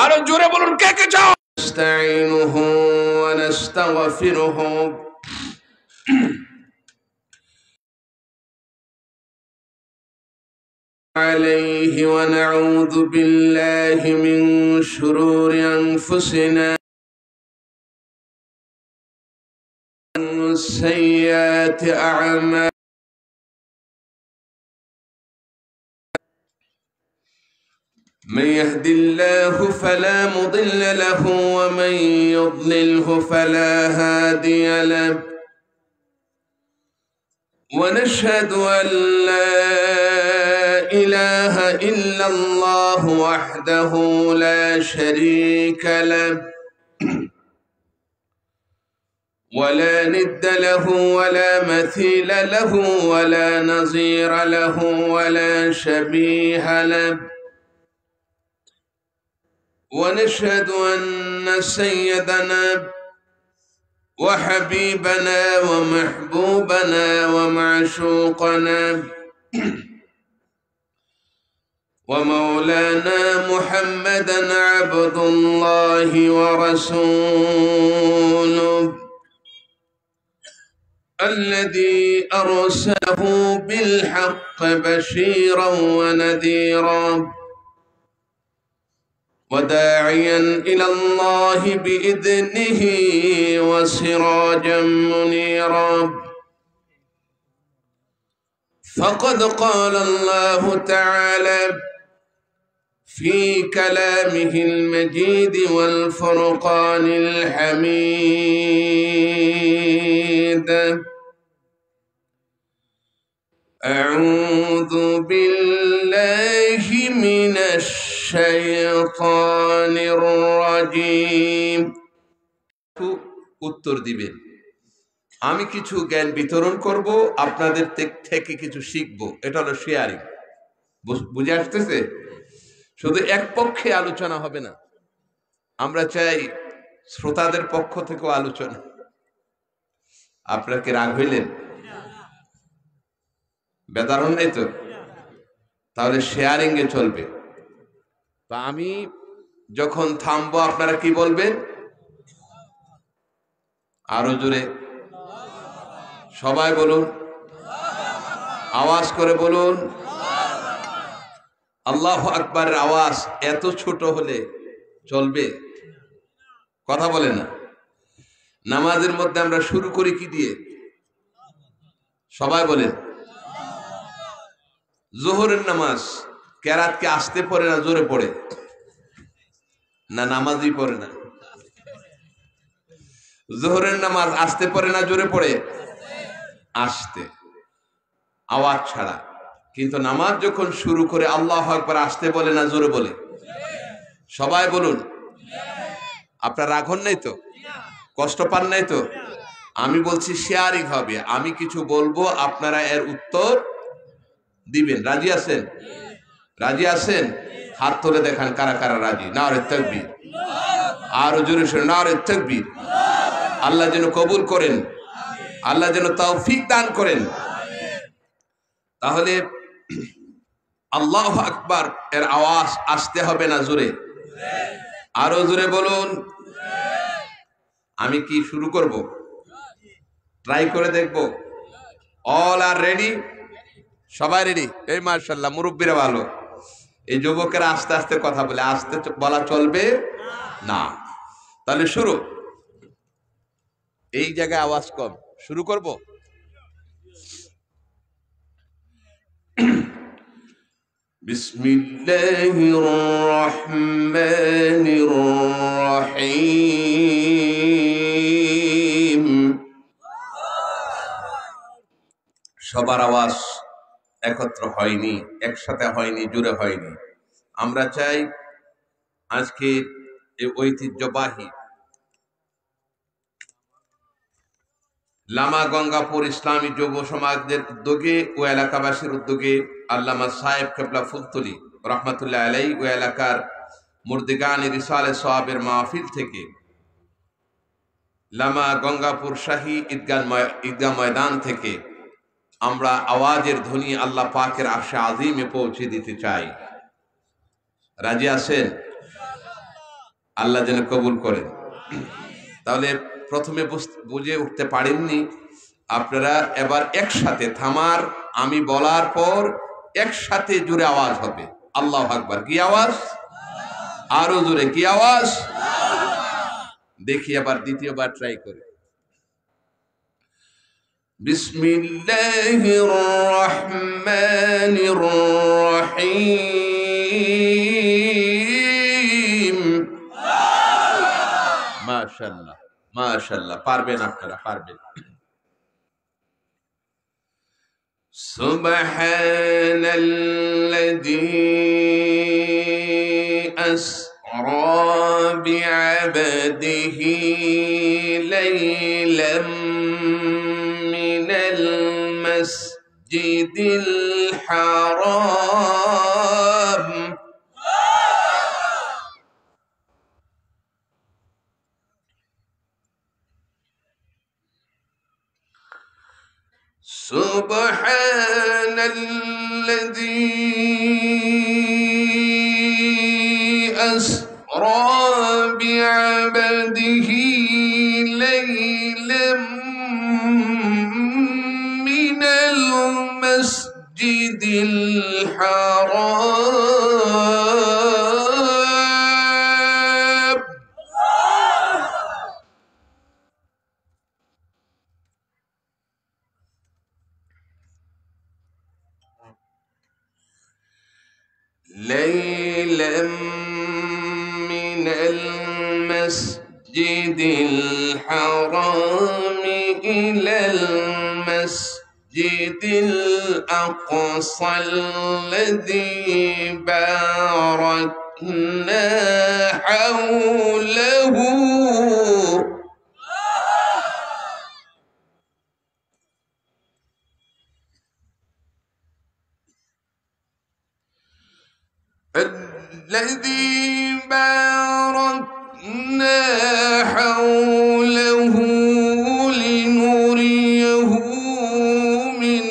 আরো জোরে বলুন কে কে চাও। নাস্তাইনুহু ওয়া নাস্তাগফিরুহু আলাইহি ওয়া নাউযু বিল্লাহি মিন শুরুরি আনফুসিনা ওয়া সাইয়্যাতি আ'মালিনা من يهد الله فلا مضل له ومن يضلله فلا هادي له ونشهد أن لا إله إلا الله وحده لا شريك له ولا ند له ولا مثيل له ولا نظير له ولا شبيه له ونشهد أن سيدنا وحبيبنا ومحبوبنا ومعشوقنا ومولانا محمدا عبد الله ورسوله الذي أرسله بالحق بشيرا ونذيرا وداعيا إلى الله بإذنه وسراجا منيرا فقد قال الله تعالى في كلامه المجيد والفرقان الحميد أعوذ بالله من الشيطان الرجيم উত্তর দিবেন আমি কিছু জ্ঞান বিতরণ করব আপনাদের থেকে কিছু শিখব এটা হলো শেয়ারিং বুঝে আসতেছে শুধু এক পক্ষে আলোচনা হবে না আমরা চাই শ্রোতাদের পক্ষ থেকেও আলোচনা আপনারা কি রাগ হইলেন বেদারণ নেই তো তাহলে শেয়ারিং এ চলবে তো আমি যখন থামবো আপনারা কি বলবেন আরো জোরে সবাই বলুন আওয়াজ করে বলুন আল্লাহু আকবারের আওয়াজ এত ছোট হলে চলবে কথা বলে না নামাজের মধ্যে আমরা শুরু করি কি দিয়ে সবাই বলেন জোহরের নামাজ কেরাত কে আসতে পড়ে না জোরে পড়ে না নামাজই পড়ে না জোহরের নামাজ আসতে পড়ে না জোরে পড়ে আসতে আওয়াজ ছাড়া কিন্তু নামাজ যখন শুরু করে আল্লাহু আকবার আসতে বলে না জোরে বলে সবাই বলুন আপনার রাগ হন নাই তো কষ্ট পান নাই তো আমি বলছি শেয়ারিং হবে আমি কিছু বলবো আপনারা এর উত্তর দিবেন রাজি আছেন রাজি আছেন হাত তুলে দেখান কারা কারা রাজি নারে তাকবীর আরো জোরে শুনে নারে তাকবীর আল্লাহ যেন কবুল করেন আল্লাহ যেন তৌফিক দান করেন তাহলে আল্লাহু আকবার এর আওয়াজ আসতে হবে না জোরে আরো জোরে বলুন আমি কি শুরু করব ট্রাই করে দেখব অল আর রেডি সবাই রেডি এই মাশাআল্লাহ মুরব্বিরা ভালো এই যুবকেরা আস্তে আস্তে কথা বলে আস্তে বলা চলবে না তাহলে শুরু এই জায়গায় আওয়াজ কম শুরু করব বিসমিল্লাহির রহমানির রহিম সবার আওয়াজ একত্র হয়নি একসাথে হয়নি জুড়ে হয়নি আমরা চাই আজকে এই ঐতিহ্যবাহী লামা গঙ্গাপুর ইসলামী যুব সমাজের উদ্যোগে ও এলাকাবাসীর উদ্যোগে আল্লামা সাহেব কেবলা ফুলতলি রহমতুল্লাহ আলাই ও এলাকার মুর্দিগান রিসালে সওয়াবের মাহফিল থেকে লামা গঙ্গাপুর শাহী ঈদগাহ ময়দান থেকে আমরা আওয়াজের ধ্বনি আল্লাহ পাকের আরশে আজিমে পৌঁছে দিতে চাই রাজি আছেন আল্লাহ যেন কবুল করেন। তাহলে প্রথমে বুঝে উঠতে পারেননি আপনারা, এবার একসাথে থামার আমি বলার পর একসাথে জোরে আওয়াজ হবে আল্লাহু আকবার। কি আওয়াজ? আরো জোরে কি আওয়াজ? দেখি আবার দ্বিতীয়বার ট্রাই করি। বিসমিল্লাহির রহমানির রহিম। মাশাআল্লাহ মাশাআল্লাহ, পারবেন আপনারা, পারবেন। সুবহানাল্লাযী আসরা বি'আবদিহি লাইলাম মিনাল মাসজিদিল হারাম সুবহানাল্লাযী আসরা বি'আবদিহি লাইলাম মিনাল মাসজিদিল হারাম ليلا من المسجد الحرام إلى المسجد الأقصى الذي باركنا حوله الذي باركنا حوله لنريه من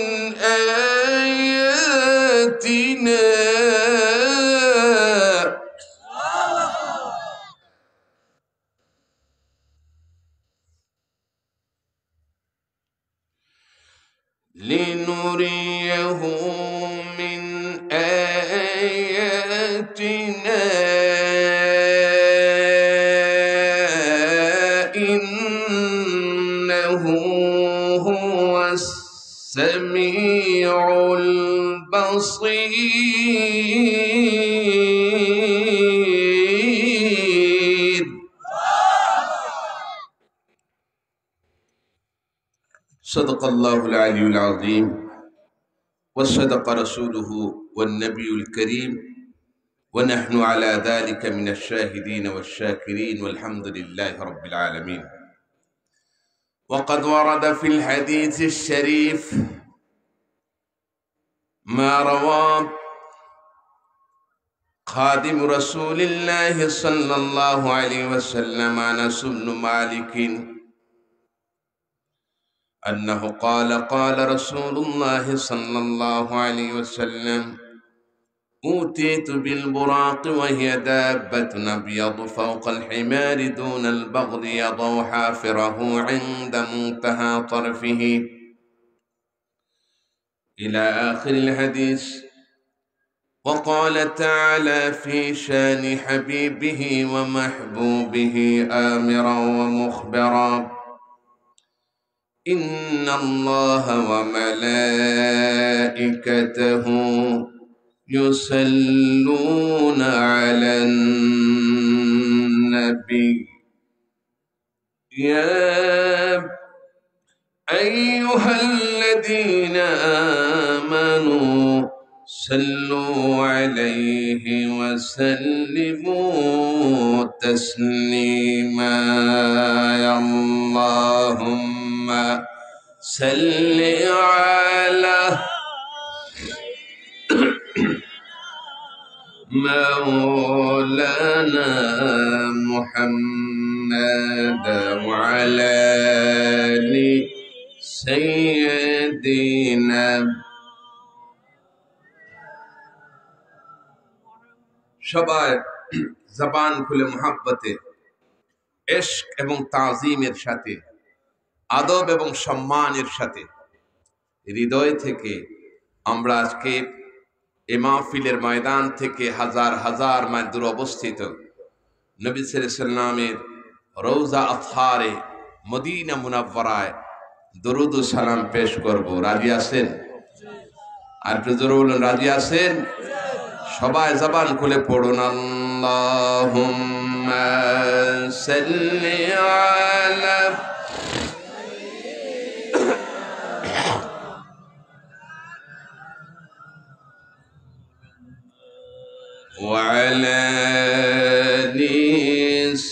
آياتنا لنريه من آياتنا إنه هو السميع البصير. صدق الله العلي العظيم وصدق رسوله والنبي الكريم ونحن على ذلك من الشاهدين والشاكرين والحمد لله رب العالمين. وقد ورد في الحديث الشريف ما روى خادم رسول الله صلى الله عليه وسلم أنس بن مالك أنه قال قال رسول الله صلى الله عليه وسلم أوتيت بالبراق وهي دابة أبيض فوق الحمار دون البغل يضع حافره عند منتهى طرفه إلى آخر الحديث. وقال تعالى في شان حبيبه ومحبوبه آمرا ومخبرا إن الله وملائكته يصلون على النبي يا أيها الذين آمنوا صلوا عليه وسلموا تسليما. اللهم صل على مولانا محمد وعلى آل سيدنا. সবাই জবান খুলে মুহাব্বতে, ইশক এবং তাজিমের সাথে, আদব এবং সম্মানের সাথে হৃদয় থেকে আমরা আজকে এই মাহফিলের ময়দান থেকে হাজার হাজার মাইল দূর অবস্থিত নবী সাল্লাল্লাহু আলাইহি ওয়াসাল্লামের রওজা আতহারে মদিনা মুনাওয়ারায় দরুদ ও সালাম পেশ করব। রাজি আছেন? আর একটু জোরে বলুন, রাজি আছেন? সবাই জবান খুলে পড়ুন, আল্লাহুম্মা সাল্লি আলা وعلى آل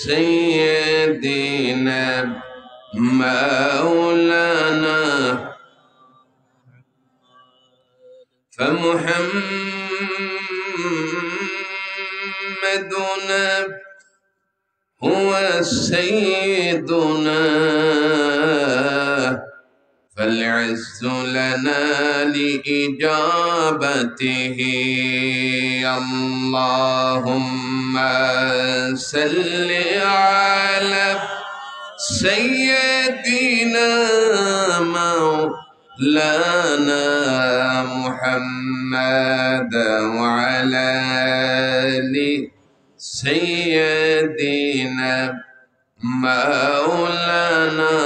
سيدنا مولانا فمحمدنا هو سيدنا فالعز لنا لإجابته اللهم صل على سيدنا مولانا محمد وعلى آل سيدنا مولانا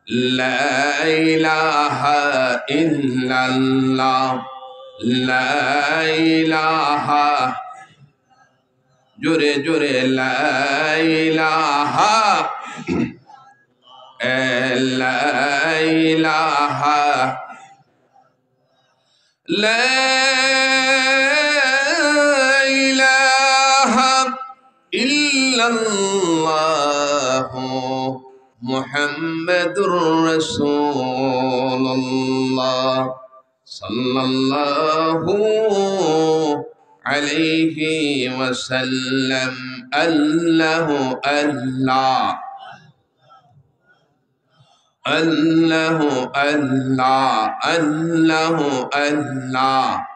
لا إله إلا الله لا إله جري جري لا إله لا إله لا إله إلا الله محمد رسول الله صلى الله عليه وسلم الله الله الله الله الله الله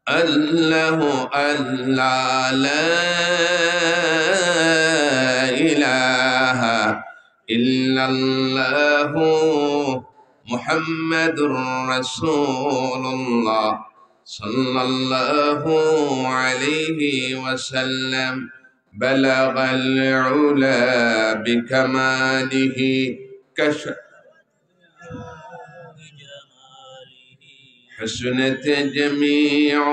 الله الله لا إله إلا الله محمد رسول الله صلى الله عليه وسلم بلغ العلا بكماله كشف حسنت جميع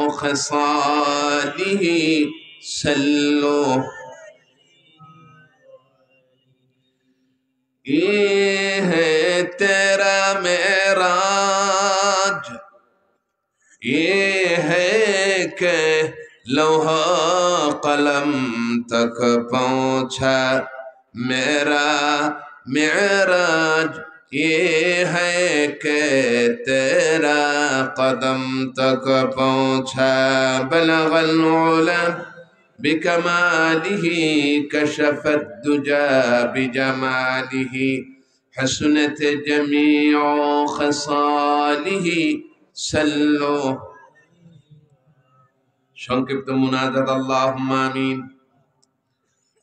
خصاله سلوا یہ ہے تیرا معراج یہ ہے کہ لوحہ قلم تک پہنچا میرا معراج یہ ہے کہ تیرا قدم تک پہنچا بلغ العلا بكماله كشف الدجى بجماله حسنت جميع خصاله سلوا সংক্ষিপ্ত মুনাজাত আল্লাহুম্মা আমিন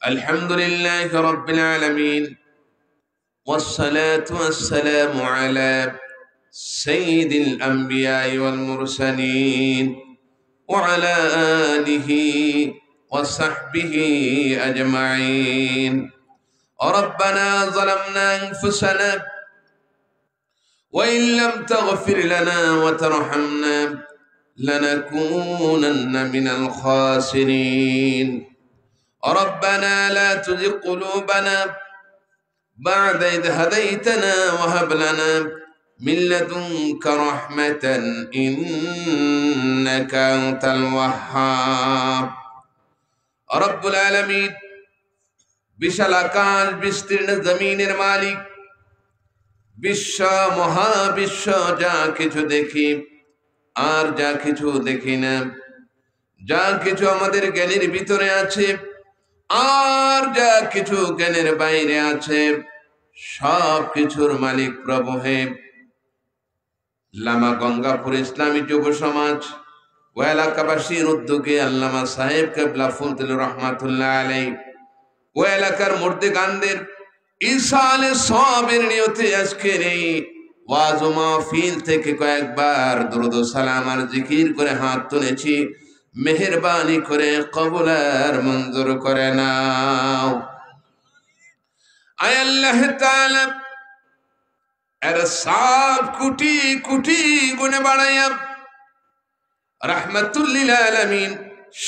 আলহামদুলিল্লাহি রাব্বিল আলামিন والصلاة والسلام على سيد الأنبياء والمرسلين وعلى آله وصحبه أجمعين ربنا ظلمنا أنفسنا وإن لم تغفر لنا وترحمنا لنكونن من الخاسرين ربنا لا تزغ قلوبنا بعد إذ هديتنا وهب لنا من لدنك رحمة إنك أنت الوهاب رب العالمين বিশাল আকাশ বিস্তীর্ণ জমিনের মালিক বিশ্ব মহাবিশ্ব যা কিছু দেখি আর যা কিছু দেখি না যা কিছু আমাদের জ্ঞানের ভিতরে আছে আর যা কিছু জ্ঞানের বাইরে আছে সব কিছুর মালিক প্রভু হে লামা গঙ্গাপুর ইসলামী যুব সমাজ ও এলাকাবাসীর উদ্যোগে আল্লামা সাহেব কেবলা ফুলতুল রহমাতুল্লাহ আলাই ও এলাকার মুর্দেগানদের ইসালে সবের নিয়তে আজকের এই ওয়াজ ও মাহফিল থেকে কয়েকবার দুরূদ ও সালাম আর জিকির করে হাত তুলেছি। মেহেরবানি করে কবুল আর মঞ্জুর করে নাও। আয় আল্লাহ তাআলা এর সব কোটি কোটি গুণে বাড়াইয়া রাহমাতুল লিল আলামিন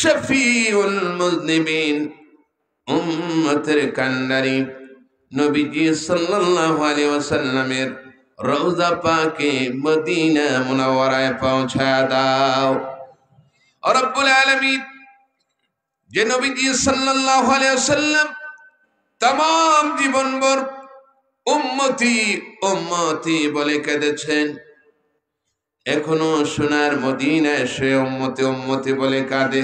শফিউল মুজনিবিন উম্মতের কান্ডারি নবীজি সাল্লাল্লাহু আলাইহি ওয়াসাল্লামের রওজা পাকে মদিনা মুনাওয়ারায় পৌঁছায়া দাও। রব্বুল আলামিন যে নবীজি সাল্লাল্লাহু আলাইহি ওয়াসাল্লাম तमाम জীবনভর উম্মতি উম্মতি বলে কেঁদেছেন, এখনো সোনার মদিনায় সে উম্মতি উম্মতি বলে কাঁদে।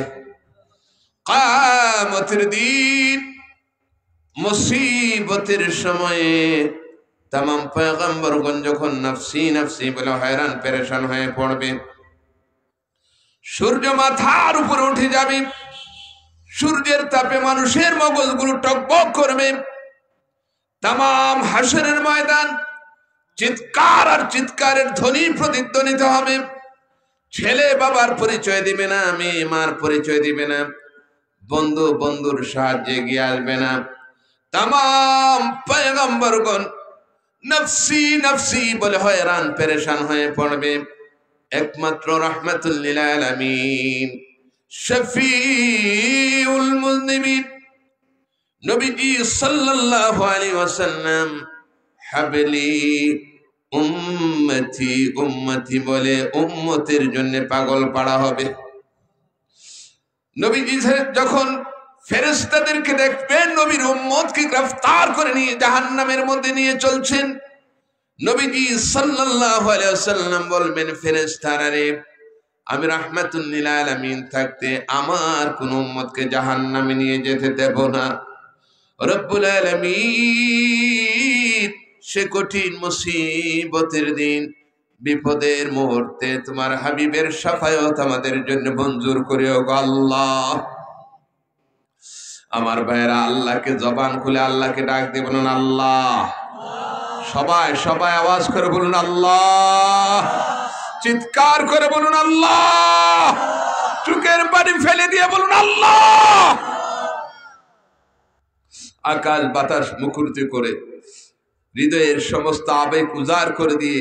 কিয়ামতের দিন মুসিবতের সময়ে तमाम পয়গম্বরগণ যখন নফসি নফসি বলে হয়রান পেরেশান হয়ে পড়বে, সূর্য মাথার উপর উঠে যাবে, সূর্যের তাপে মানুষের মগজগুলো টকবক করবে, तमाम হাসরের ময়দান চিৎকার আর চিৎকারের ধ্বনি প্রতিধ্বনিত হবে। ছেলে বাবার পরিচয় দিবে না, মেয়ে মার পরিচয় দিবে না, বন্ধু বন্ধুর সাহায্যে এগিয়ে আসবে না। तमाम পয়গম্বরগণ নফসি নফসি বলে হয়রান পেরেশান হয়ে পড়বে। একমাত্র রাহমাতুল লিল আলামিন শফিউল মুজনিবিন নবীজি সাল্লাল্লাহু আলাইহি ওয়াসাল্লাম হাবলি উম্মতি উম্মতি বলে উম্মতের জন্য পাগল পাড়া হবে। নবীজি যখন ফেরেশতাদেরকে দেখবেন নবীর উম্মতকে গ্রেফতার করে নিয়ে জাহান্নামের মধ্যে নিয়ে চলছেন, নবীজি সাল্লাল্লাহু আলাইহি ওয়াসাল্লাম বলবেন, ফেরেশতারা রে, আমি রাহমাতুল লিল আলামিন থাকতে আমার কোন উম্মতকে জাহান্নামে নিয়ে যেতে দেব না। রব্বুল আলামিন সে কঠিন মুসিবতের দিন বিপদের মুহূর্তে তোমার হাবিবের শাফায়াত আমাদের জন্য মঞ্জুর করিও গো আল্লাহ। আমার ভাইরা, আল্লাহকে জবান খুলে আল্লাহকে ডাক দিয়ে বলুন আল্লাহ। সবাই সবাই আওয়াজ করে বলুন আল্লাহ, চিৎকার করে বলুন আল্লাহ, চোখের পানি ফেলে দিয়ে বলুন আল্লাহ। আকাশ বাতাস মুখরিত করে হৃদয়ের সমস্ত আবেগ উজাড় করে দিয়ে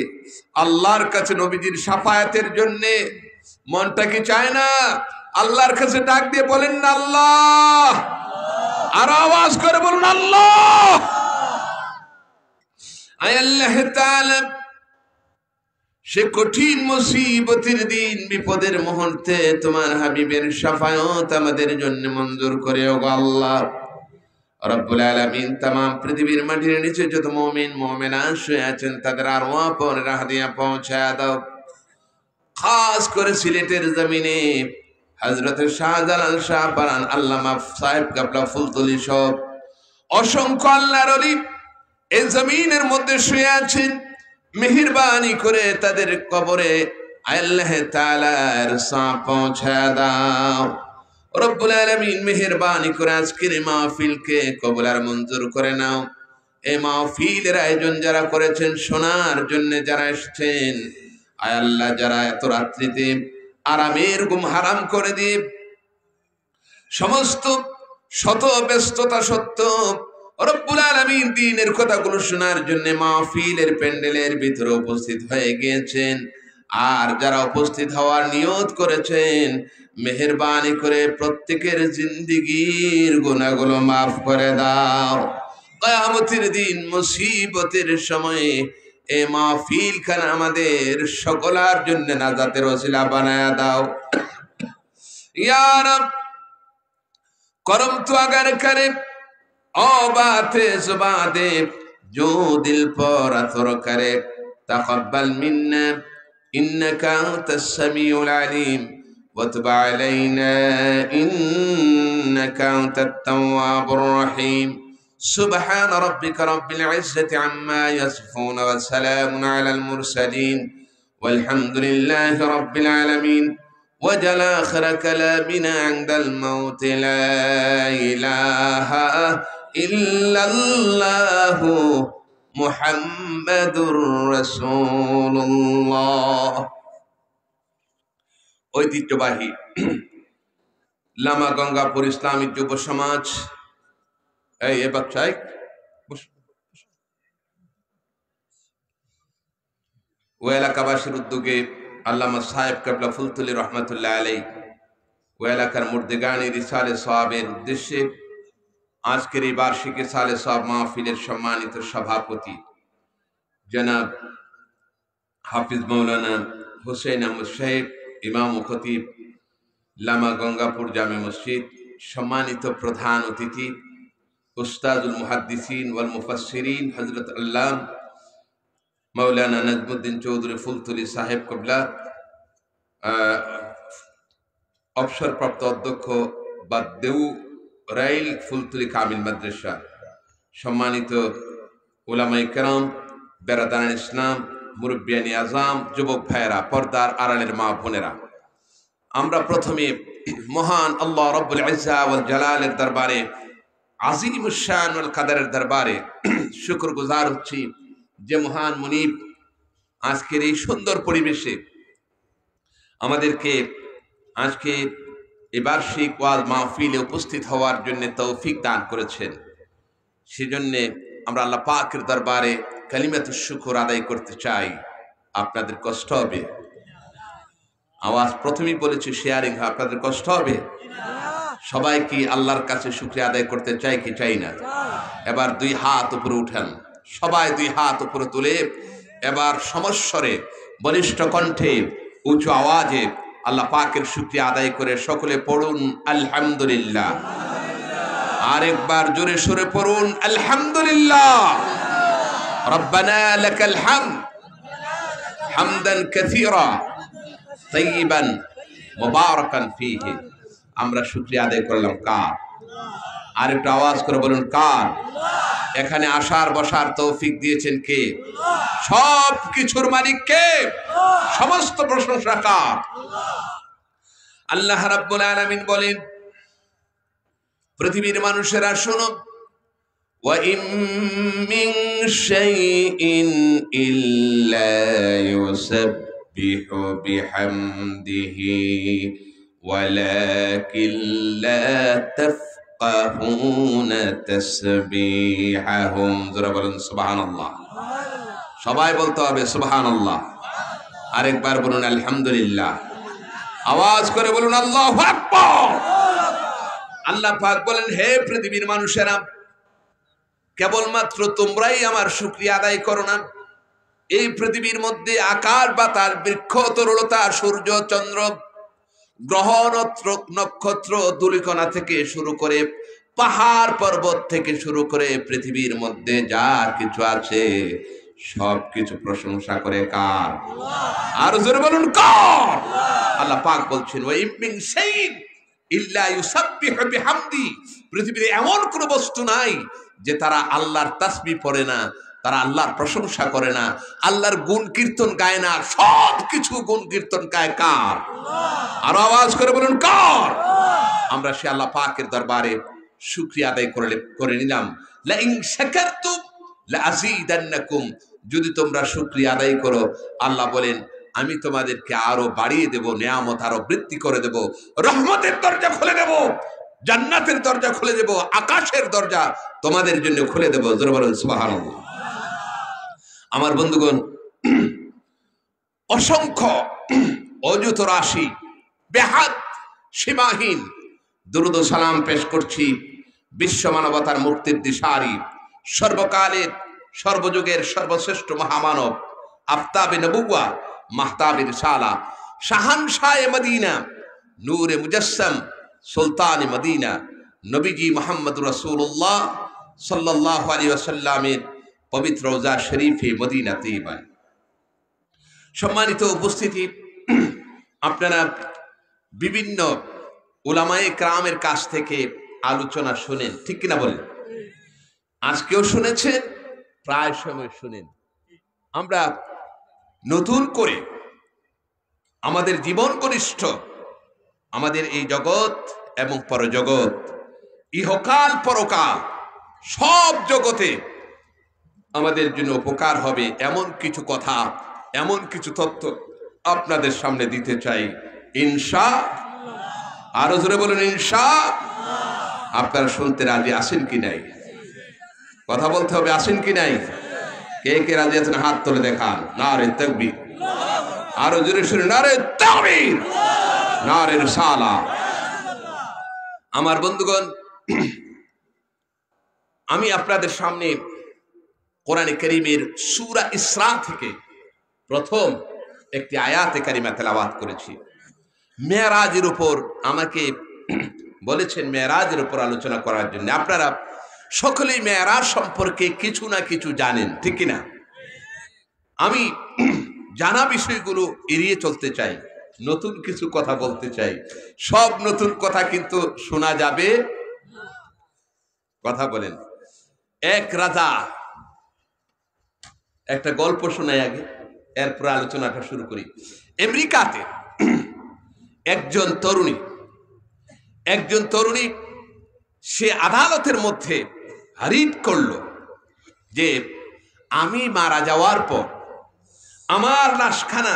আল্লাহর কাছে নবীজির শাফায়াতের জন্য মনটা কি চায় না আল্লাহর কাছে ডাক দিয়ে বলেন না আল্লাহ? আর আওয়াজ করে বলুন আল্লাহ। আয় আল্লাহ তাআলা সে কঠিন মুসিবতের দিন বিপদের মুহূর্তে তোমার হাবিবের শাফায়াত আমাদের জন্য মঞ্জুর করে ও আল্লাহ। রব্বুল আলামিন तमाम পৃথিবীর মাটির নিচে যত মুমিন মুমিনা শুয়ে আছেন তাদের আরওয়াহ পর রাহদিয়া পৌঁছায়া দাও। খাস করে সিলেটের জমিনে হযরত শাহজালাল শাহ পারান আল্লামা সাহেব কাবলা ফুলতুলি সব অসংখ্য আল্লাহর ওলি এই জমিনের মধ্যে শুয়ে আছেন। মেহেরবানি করে তাদের কবরে আল্লাহ তাআলার সাঁ পৌঁছায়া দাও। রব্বুল আলামিন মেহেরবানি করে আজকের মাহফিলকে কবুল আর মঞ্জুর করে নাও। এই মাহফিলের আয়োজন যারা করেছেন, শোনার জন্য যারা এসেছেন, আয় আল্লাহ যারা এত রাত্রিতে আরামের ঘুম হারাম করে দিয়ে সমস্ত শত ব্যস্ততা সত্ত্বেও রব্বুল আলামিন দ্বীনের কথাগুলো শোনার জন্য মাহফিলের প্যান্ডেলের ভিতরে উপস্থিত হয়ে গিয়েছেন, আর যারা উপস্থিত হওয়ার নিয়ত করেছেন, মেহেরবানি করে প্রত্যেকের জিন্দেগীর গুনাহগুলো মাফ করে দাও। কিয়ামতের দিন মুসিবতের সময়ে এই মাহফিলখানা আমাদের সকলের জন্য নাজাতের ওসিলা বানায়া দাও। ইয়া রব, করম তো আগার করে ও বাতে জুবাদে जो दिल पर असर करे तक़ब्बल मिन्ना इन्नका अंतस समीउल अलीम वतुब अलैना इन्नका अंतत तव्वाबुर रहीम सुब्हान रब्बिका रब्बिल इज्जति अम्मा यसिफून व सलामुन अलल मुरसलीन ওয়ালহামদুলিল্লাহি রাব্বিল আলামিন। وجل آخر كلامنا عند الموت لا إله إلا الله محمد رسول الله। ঐতিহ্যবাহী লামা গঙ্গাপুর ইসলামী যুব সমাজ, এই বাচ্চাই ও এলাকাবাসীর উদ্যোগে আল্লামা সাহেব কাবলা ফুলতুলি রহমতুল্লাহ আলাই ও এলাকার মুর্দেগানি রিসালে সওয়াবের উদ্দেশ্যে আজকের এই বার্ষিক রিসালে সওয়াব মাহফিলের সম্মানিত সভাপতি জনাব হাফিজ মাওলানা হুসেইন আহমদ সাহেব, ইমাম ও খতিব লামা গঙ্গাপুর জামে মসজিদ, সম্মানিত প্রধান অতিথি উস্তাদুল মুহাদ্দিসিন ওয়াল মুফাসসিরিন হযরত আল্লামা মাওলানা নাজমুদ্দিন চৌধুরী ফুলতুলি সাহেব কবলা, অবসরপ্রাপ্ত অধ্যক্ষ বাদ্দেউ রাইল ফুলতুলি কামিল মাদ্রাসা, সম্মানিত উলামায়ে কেরাম, বেরাদান ইসলাম, মুরব্বিয়ানি আজম, যুবক ভাইয়েরা, পর্দার আড়ালের মা বোনেরা, আমরা প্রথমে মহান আল্লাহ রব্বুল ইজ্জা ওয়াল জালালের দরবারে, আজিমুশ শান ওয়াল কাদারের দরবারে শুকরগুজার হচ্ছি যে মহান মুনিব আজকের এই সুন্দর পরিবেশে আমাদেরকে আজকে এই বার্ষিক ওয়াজ মাহফিলে উপস্থিত হওয়ার জন্য তৌফিক দান করেছেন। সেজন্য আমরা আল্লাহ পাকের দরবারে কালিমাতুশ শুকর আদায় করতে চাই। আপনাদের কষ্ট হবে, আওয়াজ প্রথমেই বলেছি শেয়ারিং, আপনাদের কষ্ট হবে। সবাই কি আল্লাহর কাছে শুকরিয়া আদায় করতে চাই কি চাই না? এবার দুই হাত উপরে উঠান, সবাই দুই হাত উপরে তুলে এবার সমস্বরে বলিষ্ঠ কণ্ঠে উঁচু আওয়াজে আল্লাহ পাকের শুকরিয়া আদায় করে সকলে পড়ুন আলহামদুলিল্লাহ। আরেকবার জোরে সরে পড়ুন আলহামদুলিল্লাহ। রব্বানা লাকাল হামদ হামদান কাসীরা তাইয়িবান মুবারাকান ফীহি। আমরা শুকরিয়া আদায় করলাম কার? আর একটু আওয়াজ করে বলুন কার? এখানে আসার বসার তৌফিক দিয়েছেন কে? সব কিছুর মালিক কে? সমস্ত প্রশংসা কার? আল্লাহ রাব্বুল আলামিন বলেন, পৃথিবীর মানুষেরা শোনো, ওয়া ইম মিন শাইইন ইল্লা ইউসাব্বিহু বিহামদিহি ওয়ালাকিন লা তাফকাহুনা তাসবিহাহুম। যারা বলেন সুবহানাল্লাহ। সবাই বলতে হবে সুবহানাল্লাহ। আরেকবার বলুন আলহামদুলিল্লাহ। আওয়াজ করে বলুন আল্লাহু আকবার। আল্লাহ পাক বলেন, হে পৃথিবীর মানুষেরা, কেবলমাত্র তোমরাই আমার শুকরিয়া আদায় করো না। এই পৃথিবীর মধ্যে আকাশ বাতাস, বৃক্ষ, তরুলতা, সূর্য, চন্দ্র, গ্রহ, নক্ষত্র, ধূলিকণা থেকে শুরু করে পাহাড় পর্বত থেকে শুরু করে পৃথিবীর মধ্যে যা কিছু আছে সব কিছু প্রশংসা করে কার? আর জোরে বলুন কার? আল্লাহ পাক বলছেন, ওয়া ইম মিন শাইইন ইল্লা ইউসাব্বিহু বিহামদি। পৃথিবীতে এমন কোন বস্তু নাই যে তারা আল্লাহর তাসবিহ পড়ে না, তারা আল্লাহর প্রশংসা করে না, আল্লাহর গুণ কীর্তন গায় না। সব কিছু গুণ কীর্তন গায় কার? আর আওয়াজ করে বলুন কার? আমরা সে আল্লাহ পাকের দরবারে শুকরিয়া আদায় করে নিলাম। লা ইন শাকারতুম লা আযীদান্নাকুম। যদি তোমরা শুকরিয়া আদায় করো, আল্লাহ বলেন আমি তোমাদেরকে আরো বাড়িয়ে দেব, নিয়ামত আরো বৃদ্ধি করে দেব, রহমতের দরজা খুলে দেব, জান্নাতের দরজা খুলে দেব, আকাশের দরজা তোমাদের জন্য খুলে দেব। জোরে বলেন সুবহানাল্লাহ। আমার বন্ধুগণ, অসংখ্য অযুত রাশি, বেহাত সীমাহীন দুরূদ ও সালাম পেশ করছি বিশ্ব মানবতার মুক্তির দিশারি, সর্বকালের সর্বযুগের সর্বশ্রেষ্ঠ মহামানব, আফতাবে নবুওয়া, মাহতাবে রিসালা, শাহানশাহে মদিনা, নূরে মুজাসসাম, সুলতানে মদিনা, নবীজি মুহাম্মদুর রাসূলুল্লাহ সাল্লাল্লাহু আলাইহি ওয়াসাল্লামের পবিত্র রওজা শরীফে মদিনা তৈয়বায়। সম্মানিত উপস্থিতি, আপনারা বিভিন্ন উলামায়ে কেরামের কাছ থেকে আলোচনা শুনেন, ঠিক কিনা বলেন? আজকেও শুনেছেন, প্রায় সময় শুনেন। আমরা নতুন করে আমাদের জীবন ঘনিষ্ঠ, আমাদের এই জগৎ এবং পরজগৎ, ইহকাল পরকাল সব জগতে আমাদের জন্য উপকার হবে এমন কিছু কথা, এমন কিছু তথ্য আপনাদের সামনে দিতে চাই ইনশা। আরো জোরে বলুন ইনশা। আপনারা শুনতে রাজি আছেন কি নাই? কথা বলতে হবে, আছেন কি নাই? কে কে রাজি আছেন হাত তুলে দেখান। নারে তাকবীর। আরো জোরে শুনে নারে তাকবীর, নারে রিসালাত। আমার বন্ধুগণ, আমি আপনাদের সামনে কোরআনে কারীমের সূরা ইসরা থেকে প্রথম একটি আয়াতে কারিমা তেলাওয়াত করেছি। মেরাজের উপর আমাকে বলেছেন মেরাজের উপর আলোচনা করার জন্য। আপনারা সকলেই মেরাজ সম্পর্কে কিছু না কিছু জানেন, ঠিক কিনা? আমি জানা বিষয়গুলো এড়িয়ে চলতে চাই, নতুন কিছু কথা বলতে চাই। সব নতুন কথা কিন্তু শোনা যাবে। কথা বলেন। এক রাজা, একটা গল্প শোনাই আগে, এরপর আলোচনাটা শুরু করি। আমেরিকাতে একজন তরুণী সে আদালতের মধ্যে রিট করল যে আমি মারা যাওয়ার পর আমার লাশখানা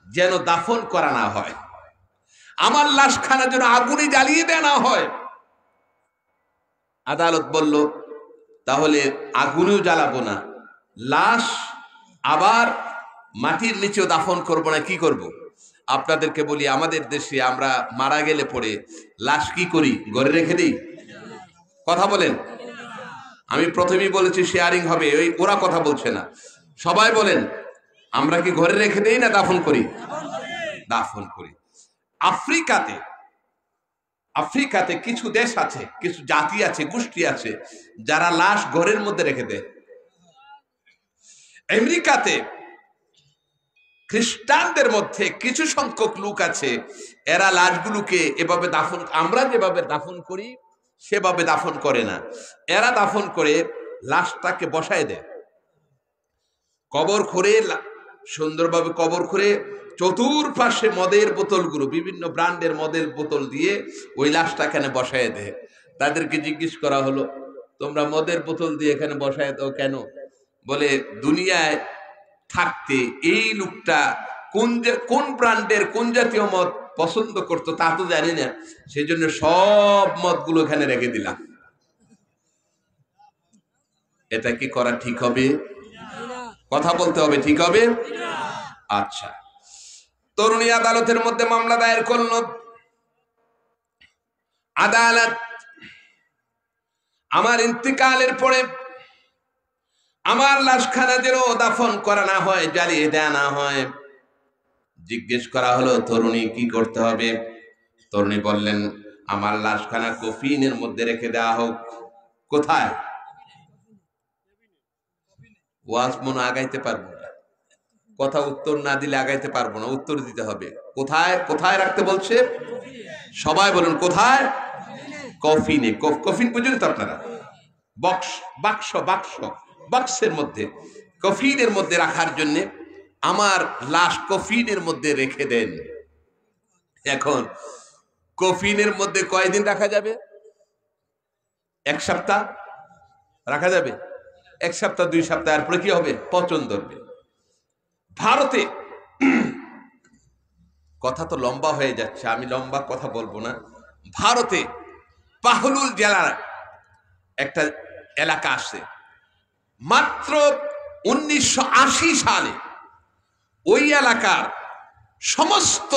যেন দাফন করা না হয়, আমার লাশখানা যেন আগুনে জ্বালিয়ে দেওয়া না হয়। আদালত বলল তাহলে আগুনেও জ্বালাবো না, লাশ আবার মাটির নিচেও দাফন করব না, কি করব? আপনাদেরকে বলি, আমাদের দেশে আমরা মারা গেলে পরে লাশ কি করি? ঘরে রেখে দিই। কথা বলেন। আমি প্রথমেই বলেছি শেয়ারিং হবে, ওই ওরা কথা বলছে না। সবাই বলেন, আমরা কি ঘরে রেখে দেই না দাফন করি? দাফন করি। আফ্রিকাতে কিছু দেশ আছে, কিছু জাতি আছে, গোষ্ঠী আছে যারা লাশ ঘরের মধ্যে রেখে দেয়। আমেরিকাতে খ্রিস্টানদের মধ্যে কিছু সংখ্যক লোক আছে, এরা লাশগুলোকে এভাবে দাফন, আমরা যেভাবে দাফন করি সেভাবে দাফন করে না। এরা দাফন করে লাশটাকে বসায় দেয়, কবর করে, সুন্দরভাবে কবর করে চতুর্পাশে মদের বোতলগুলো, বিভিন্ন ব্র্যান্ডের মদের বোতল দিয়ে ওই লাশটা এখানে বসায় দেয়। তাদেরকে জিজ্ঞেস করা হলো, তোমরা মদের বোতল দিয়ে এখানে বসায় দাও কেন? বলে দুনিয়ায় থাকতে এই লোকটা কোন ব্র্যান্ডের কোন জাতীয় মদ পছন্দ করতো তা তো জানি না, সেই জন্য সব মদগুলো এখানে রেখে দিলাম। এটা কি করা ঠিক হবে? কথা বলতে হবে, ঠিক হবে? আচ্ছা, তরুণী আদালতের মধ্যে মামলা দায়ের করল। আদালত আমার ইন্তিকালের পরে আমার লাশখানা যেন দাফন করা না হয়, জ্বালিয়ে দেয়া না হয়। জিজ্ঞেস করা হলো, তরুণী কি করতে হবে? তরুণী বললেন, আমার লাশখানা কফিনের মধ্যে রেখে দেওয়া হোক। কোথায়? ওয়াজ মনে আগাইতে পারবো না, কথা উত্তর না দিলে আগাইতে পারবো না, উত্তর দিতে হবে। কোথায় কোথায় রাখতে বলছে? সবাই বলুন কোথায়? কফিনে। কফিন বুঝলেন তো আপনারা? বাক্সের মধ্যে, কফিনের মধ্যে রাখার জন্য আমার লাশ কফিনের মধ্যে রেখে দেন। এখন কফিনের মধ্যে কয়দিন রাখা যাবে? এক সপ্তাহ রাখা যাবে? এক সপ্তাহ, 2 সপ্তাহ, এরপরে কি হবে? পচন ধরবে। ভারতে, কথা তো লম্বা হয়ে যাচ্ছে, আমি লম্বা কথা বলবো না। ভারতে পাহলুল জেলার একটা এলাকা আছে, মাত্র 1980 সালে ওই এলাকার সমস্ত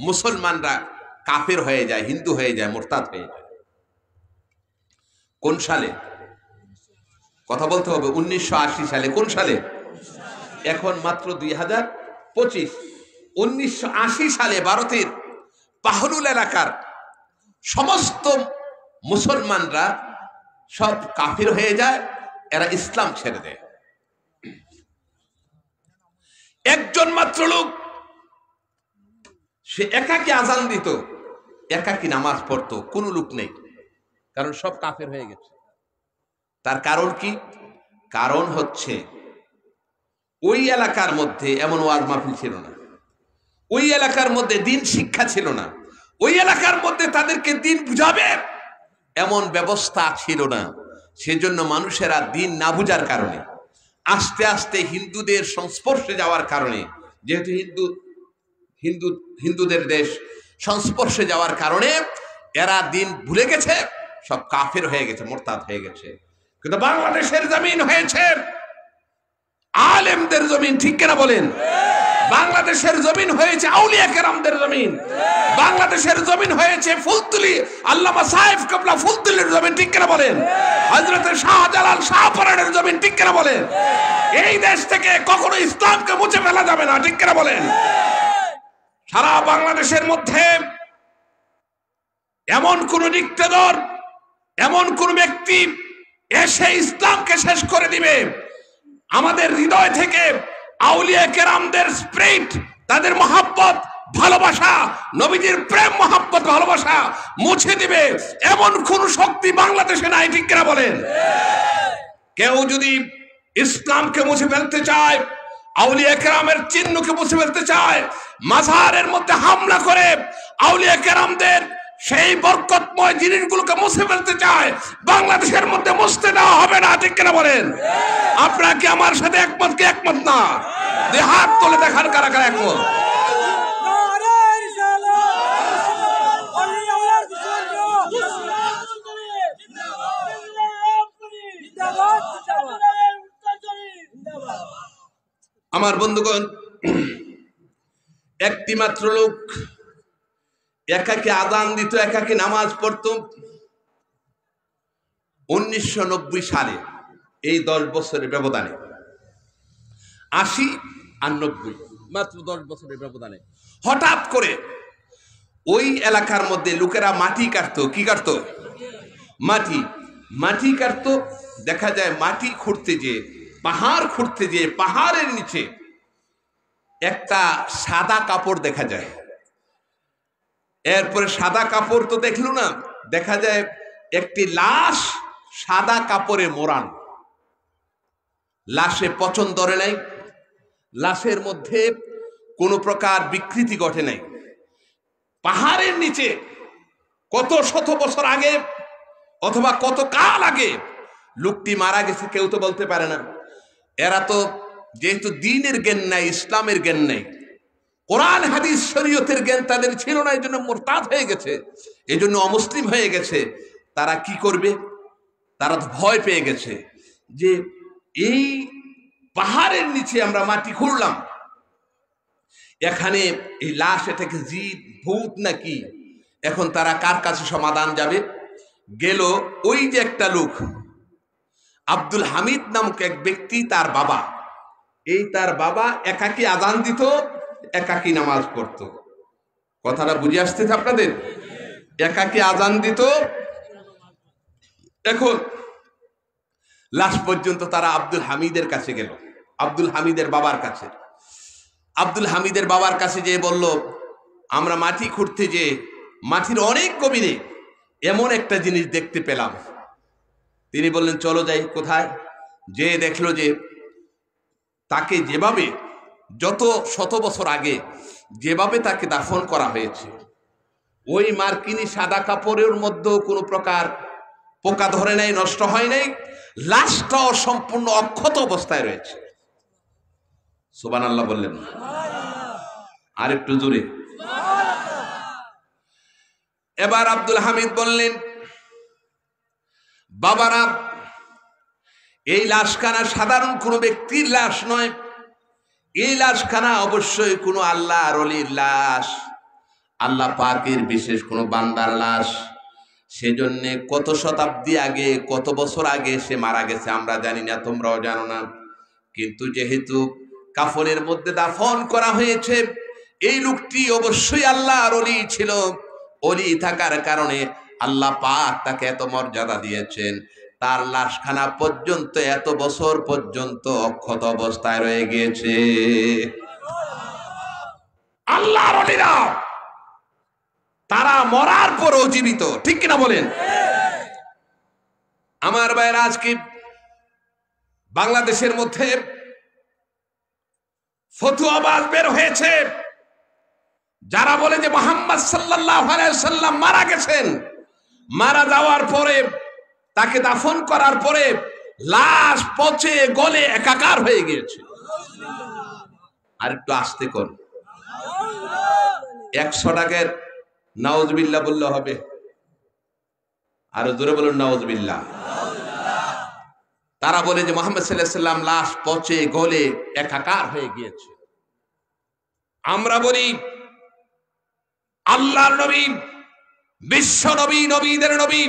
মুসলমানরা কাফের হয়ে যায়, হিন্দু হয়ে যায়, মোরতাদ হয়ে যায়। কোন সালে? কথা বলতে হবে। 1980 সালে। কোন সালে? এখন মাত্র 2025। 1980 সালে ভারতের পাহলুল এলাকার সমস্ত মুসলমানরা সব কাফির হয়ে যায়, এরা ইসলাম ছেড়ে দেয়। একজন মাত্র লোক, সে একাকী আজান দিত, একাকী নামাজ পড়তো, কোনো লোক নেই, কারণ সব কাফের হয়ে গেছে। তার কারণ কি? কারণ হচ্ছে ওই এলাকার মধ্যে এমন ওয়াজ মাহফিল ছিল না, ওই এলাকার মধ্যে দিন শিক্ষা ছিল না, ওই এলাকার মধ্যে তাদেরকে দিন বুঝাবে এমন ব্যবস্থা ছিল না। সেজন্য মানুষেরা দিন না বুঝার কারণে, আস্তে আস্তে হিন্দুদের সংস্পর্শে যাওয়ার কারণে, যেহেতু হিন্দুদের দেশ, সংস্পর্শে যাওয়ার কারণে এরা দিন ভুলে গেছে, সব কাফের হয়ে গেছে, মোরতাদ হয়ে গেছে। কিন্তু বাংলাদেশের জমিন হয়েছে আলেমদের জমিন, ঠিক কিনা বলেন? বাংলাদেশের জমিন হয়েছে আউলিয়া কেরামদের জমিন, বাংলাদেশের জমিন হয়েছে ফুলতুলি আল্লামা সাহেব কাবলা ফুলতুলির জমিন, ঠিক কিনা বলেন? হযরত শাহজালাল শাহপরানের জমিন, ঠিক কিনা বলেন? এই দেশ থেকে কখনো ইসলামকে মুছে ফেলা যাবে না, ঠিক কিনা বলেন? সারা বাংলাদেশের মধ্যে এমন কোন ডিক্টেটর, এমন কোন ব্যক্তি এসে ইসলামকে শেষ করে দিবে, আমাদের হৃদয় থেকে আউলিয়া কেরামদের স্পিরিট, তাদের মহব্বত, ভালোবাসা, নবীজির প্রেম, মহব্বত, ভালোবাসা মুছে দিবে এমন কোন শক্তি বাংলাদেশে নাই, ঠিক কিনা বলেন? কেউ যদি ইসলামকে মুছে ফেলতে চায়, আউলিয়া কেরামের চিহ্নকে মুছে ফেলতে চায়, মাজারের মধ্যে হামলা করে আউলিয়া কেরামদের সেই বরকতময় জিনিসগুলোকে মুছে ফেলতে চায়, বাংলাদেশের মধ্যে মুছতে দেওয়া হবে না, ঠিক কিনা বলেন? আপনারা কি আমার সাথে একমত কি একমত না? হাত তুলে দেখান কারা কারা একমত। আমার বন্ধুগণ, একটি মাত্র লোক একাকে আযান দিত, একাকে নামাজ পড়তো 1990 সালে, এই 10 বছরের ব্যবধানে, 80 আর 90, মাত্র 10 বছরের ব্যবধানে হঠাৎ করে ওই এলাকার মধ্যে লোকেরা মাটি কাটতো। কি কাটতো? মাটি কাটতো। দেখা যায় মাটি খুঁড়তে যেয়ে, পাহাড় খুঁড়তে যেয়ে পাহাড়ের নিচে একটা সাদা কাপড় দেখা যায়। এরপরে সাদা কাপড় তো দেখলো না, দেখা যায় একটি লাশ সাদা কাপড়ে মোড়ানো। লাশে পচন ধরে নাই, লাশের মধ্যে কোনো প্রকার বিকৃতি ঘটে নাই। পাহাড়ের নিচে কত শত বছর আগে অথবা কত কাল আগে লোকটি মারা গেছে কেউ তো বলতে পারে না। এরা তো যেহেতু দ্বীনের জ্ঞান নাই, ইসলামের জ্ঞান নাই, কোরআন হাদিস শরীয়তের জ্ঞান তাদের ছিল না, এই জন্য মুরতাদ হয়ে গেছে, এই জন্য অমুসলিম হয়ে গেছে। তারা কি করবে? তারা তো ভয় পেয়ে গেছে যে এই পাহাড়ের নিচে আমরা মাটি খুঁড়লাম, এখানে এই লাশ, এটাকে জিত ভূত নাকি? এখন তারা কার কাছে সমাধান যাবে? গেল ওই যে একটা লোক আব্দুল হামিদ নামক এক ব্যক্তি, তার বাবা, তার বাবা একাকী আযান দিত, একাকী নামাজ পড়তো। কথাটা বুঝে আসতেছে আপনাদের? একাকী আযান দিত। এখন লাস্ট পর্যন্ত তারা আব্দুল হামিদের কাছে গেল, আব্দুল হামিদের বাবার কাছে। আব্দুল হামিদের বাবার কাছে যেয়ে বলল, আমরা মাটি খুঁড়তে যে মাটির অনেক গভীরে এমন একটা জিনিস দেখতে পেলাম। তিনি বললেন, চলো যাই। কোথায়? যে দেখলো যে তাকে যেভাবে যত শত বছর আগে যেভাবে তাকে দাফন করা হয়েছে, ওই মার্কিনী সাদা কাপড়ের মধ্যেও কোনো প্রকার পোকা ধরে নাই, নষ্ট হয় নাই, লাশটাও সম্পূর্ণ অক্ষত অবস্থায় রয়েছে। সুবহানাল্লাহ বললেন? আর একটু জোরে। এবার আব্দুল হামিদ বললেন, বাবারা, এই লাশখানা সাধারণ কোনো ব্যক্তির লাশ নয়, এই লাশখানা অবশ্যই কোনো আল্লাহর ওলির লাশ, আল্লাহ পাকের বিশেষ কোনো বান্দার লাশ। সেজন্য কত শতাব্দী আগে, কত বছর আগে সে মারা গেছে আমরা জানি না, তোমরাও জানো না। কিন্তু যেহেতু কাফনের মধ্যে দাফন করা হয়েছে, এই লোকটি অবশ্যই আল্লাহর ওলি ছিল। ওলি থাকার কারণে আল্লাহ পাক তাকে এত মর্যাদা দিয়েছেন, তার লাশখানা পর্যন্ত এত বছর পর্যন্ত অক্ষত অবস্থায় রয়ে গিয়েছে। আল্লাহর ওলিরা তারা মরার পরও জীবিত, ঠিক কিনা বলেন? আমার ভাইয়েরা, আজকে বাংলাদেশের মধ্যে ফতোয়াবাজ বের হয়েছে, যারা বলে যে মুহাম্মদ সাল্লাল্লাহু আলাইহি ওয়াসাল্লাম মারা গেছেন, মারা যাওয়ার পরে তাকে দাফন করার পরে লাশ পচে গলে একাকার হয়ে গিয়েছে। আর একটু আস্তে কর, 100 টাকার নাউজুবিল্লাহ বললে হবে, আরো জোরে বলুন নাউজুবিল্লাহ। তারা বলে যে মুহাম্মদ সাল্লাল্লাহু আলাইহি ওয়াসাল্লাম লাশ পচে গলে একাকার হয়ে গিয়েছে। আমরা বলি আল্লাহর নবী, বিশ্ব নবী, নবীদের নবী,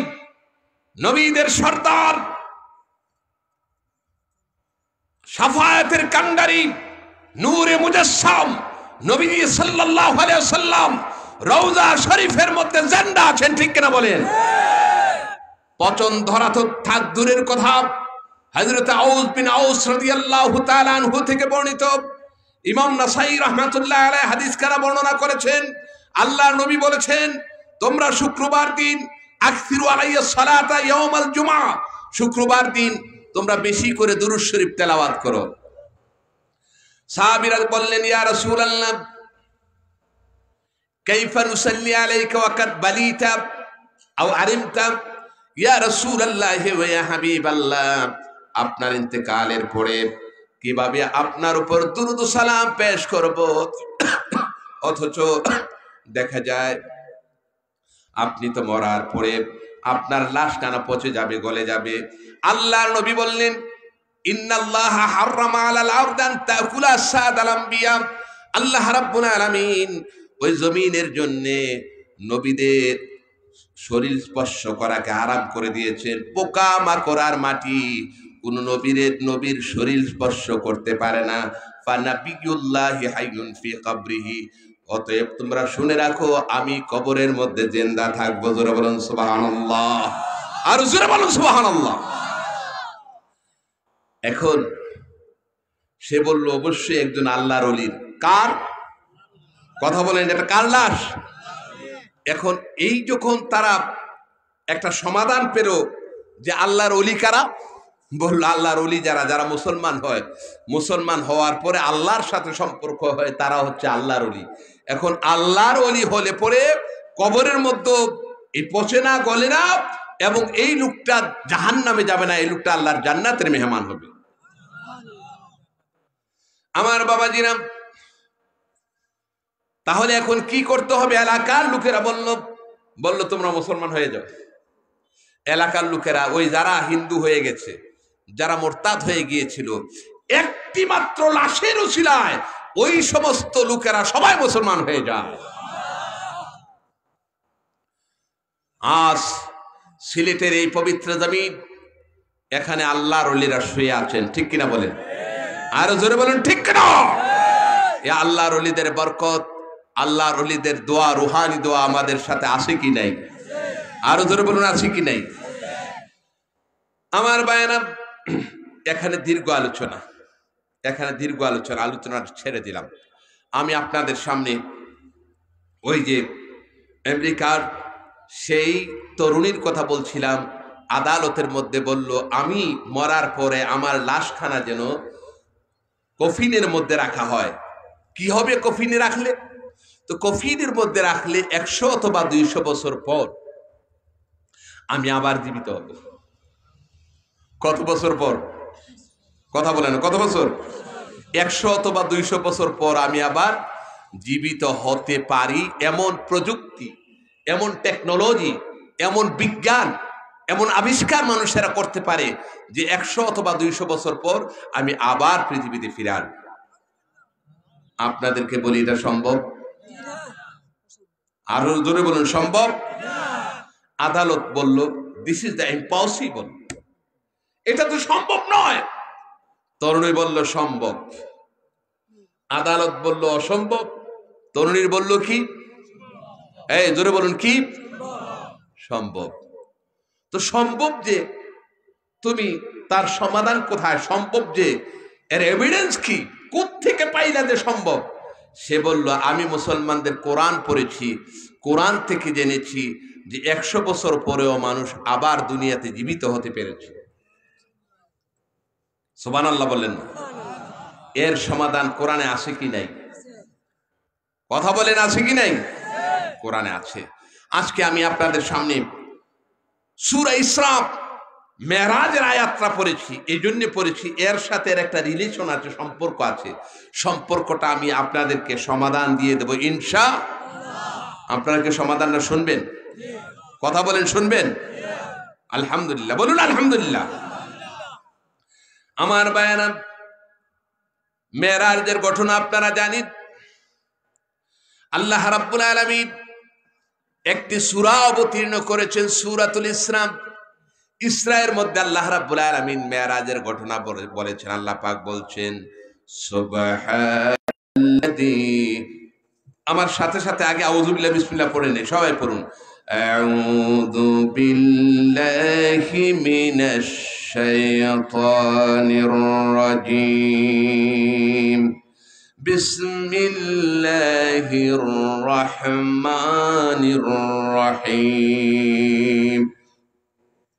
নবীদের সর্দার, শাফায়াতের কান্ডারি, নূরে মুজাসসাম নবীজি সাল্লাল্লাহু আলাইহি ওয়াসাল্লাম রওজা শরীফের মধ্যে জিন্দা আছেন, ঠিক কিনা বলেন? পচন ধরা তো থাক দূরের কথা, হযরত আউস বিন আউস রাদিয়াল্লাহু তাআলা আনহু থেকে বর্ণিত, ইমাম নাসাই রাহমাতুল্লাহ আলাইহি হাদিস কারা বর্ণনা করেছেন, আল্লাহর নবী বলেছেন, তোমরা শুক্রবার দিন আকসিরু আলাইয়া সালাতা ইয়াউমাল জুমআ, শুক্রবার দিন তোমরা বেশি করে দুরূদ শরীফ তেলাওয়াত করো। সাহাবীরা বললেন, ইয়া রাসূলুল্লাহ কাইফা নুসাল্লি আলাইকা ওয়া কাদ বালিতা আও আরিমতা, ইয়া রাসূলুল্লাহ ওয়া ইয়া হাবিবাল্লাহ, আপনার ইন্তেকালের পরে কিভাবে আপনার উপর দুরূদ ও সালাম পেশ করব, অথচ দেখা যায় আপনি তো মরার পরে আপনার লাশ কানা পচে যাবে, গলে যাবে। আল্লাহর নবী বললেন, ইন্নাল্লাহা হাররামা আলাল আরদি আন তাকুলা সাদাল আম্বিয়া, আল্লাহ রাব্বুল আলামিন ওই জমিনের জন্য নবীদের শরীর স্পর্শ করাকে হারাম করে দিয়েছেন। পোকা মাকড় আর মাটি কোন নবীর শরীর স্পর্শ করতে পারে না। ফানাবিয়ুল্লাহি হাইয়ুন ফি কবরিহি, অতএব তোমরা শুনে রাখো আমি কবরের মধ্যে জিন্দা থাকবো। জোরে বলুন সুবহানাল্লাহ, আর জোরে বলুন সুবহানাল্লাহ। এখন সে বলল অবশ্যই একজন আল্লাহর ওলির। কার কথা বলেন? এটা কার লাশ? এখন এই যখন তারা একটা সমাধান পেল যে আল্লাহর ওলি কারা, বলল আল্লাহর ওলি যারা যারা মুসলমান হয়, মুসলমান হওয়ার পরে আল্লাহর সাথে সম্পর্ক হয়, তারা হচ্ছে আল্লাহর ওলি। এখন আল্লাহর ওলি হলে পরে কবরের মধ্যে এই পচে না, গলে না, এবং এই লোকটা জাহান্নামে যাবে না, এই লোকটা আল্লাহর জান্নাতের মেহমান হবে। আমার বাবাজিরা, তাহলে এখন কি করতে হবে? এলাকার লোকেরা বলল তোমরা মুসলমান হয়ে যাও। এলাকার লোকেরা ওই যারা হিন্দু হয়ে গেছে, যারা মোরতাদ হয়ে গিয়েছিল, একটি মাত্র লাশের উসিলায় ওই সমস্ত লোকেরা সবাই মুসলমান হয়ে যায়। আজ সিলেটের এই পবিত্র জমিন, এখানে আল্লাহর ওলিরা শুয়ে আছেন, ঠিক কিনা বলেন? আরো জোরে বলেন ঠিক কিনা? এই আল্লাহর ওলিদের বরকত, আল্লাহর ওলিদের দোয়া, রুহানি দোয়া আমাদের সাথে আছে কি নাই? আরো জোরে বলুন আছে কি নাই? আমার বায়ানা, এখানে দীর্ঘ আলোচনা ছেড়ে দিলাম। আমি আপনাদের সামনে ওই যে আমেরিকার সেই তরুণীর কথা বলছিলাম, আদালতের মধ্যে বলল আমি মরার পরে আমার লাশখানা যেন কফিনের মধ্যে রাখা হয়। কি হবে কফিনে রাখলে? তো কফিনের মধ্যে রাখলে 100 অথবা 200 বছর পর আমি আবার জীবিত হব। কত বছর পর? কথা বলেন, কত বছর? 100 অথবা 200 বছর পর আমি আবার জীবিত হতে পারি। এমন প্রযুক্তি, এমন টেকনোলজি, এমন বিজ্ঞান, এমন আবিষ্কার মানুষেরা করতে পারে যে 100 অথবা 200 বছর পর আমি আবার পৃথিবীতে ফিরে আসব। আপনাদেরকে বলি এটা সম্ভব? আরো জোরে বলুন সম্ভব? আদালত বলল দিস ইজ দ্য ইম্পসিবল, এটা তো সম্ভব নয়। তরুণী বলল সম্ভব। আদালত বলল অসম্ভব। তরুণীর বলল কি? এই জোরে বলুন কি? সম্ভব। তো সম্ভব যে তুমি, তার সমাধান কোথায়? সম্ভব যে এর এভিডেন্স কি? কোত্থেকে পাইলা যে সম্ভব? সে বলল আমি মুসলমানদের কোরআন পড়েছি, কোরআন থেকে জেনেছি যে 100 বছর পরেও মানুষ আবার দুনিয়াতে জীবিত হতে পেরেছে। সুবহানাল্লাহ বললেন না? এর সমাধান কোরআনে আছে কি নাই? কথা বলেন আছে কি নাই? কোরআনে আছে। আজকে আমি আপনাদের সামনে সূরা ইসরা মেরাজের আয়াতটা পড়েছি, এই জন্য পড়েছি এর সাথে এর একটা রিলেশন আছে, সম্পর্ক আছে। সম্পর্কটা আমি আপনাদেরকে সমাধান দিয়ে দেব ইনশাআল্লাহ। আপনারা কি সমাধানটা শুনবেন? কথা বলেন, শুনবেন? আলহামদুলিল্লাহ বলুন, আলহামদুলিল্লাহ। আমার বায়ানা, মেরাজের ঘটনা আপনারা জানেন। আল্লাহ রাব্বুল আলামিন একটি সূরা অবতীর্ণ করেছেন, সূরাতুল ইসরা। ইসরায়ের মধ্যে আল্লাহ রাব্বুল আলামিন মেরাজের ঘটনা বলেছেন। আল্লাহ পাক বলছেন সুবহানাল্লাযী, আমার সাথে সাথে আগে আউযু বিল্লাহি বিসমিল্লাহ পড়ে নেই, সবাই পড়ুন। আউযু বিল্লাহি মিনাশ শাইতানির রাজীম, বিসমিল্লাহির রহমানির রহিম।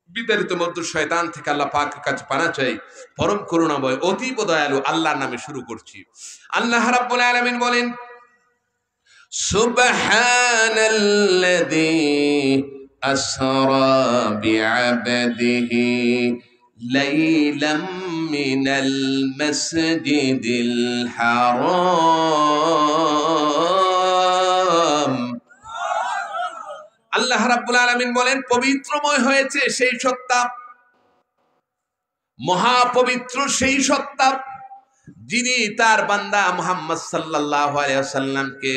বিতাড়িত মধ্য শয়তান থেকে আল্লাহ পাকের কাছে পানা চাই, পরম করুণাময় অতীব দয়ালু আল্লাহর নামে শুরু করছি। আল্লাহ রাব্বুল আলামিন বলেন সুবহানাল্লাযী আসরা বিআবদিহি লাইলাম মিনাল মাসজিদিল হারাম। আল্লাহ রাব্বুল আলামিন বলেন পবিত্রময় হয়েছে সেই সত্তা, মহাপবিত্র সেই সত্তা যিনি তার বান্দা মুহাম্মদ সাল্লাল্লাহু আলাইহি ওয়াসাল্লামকে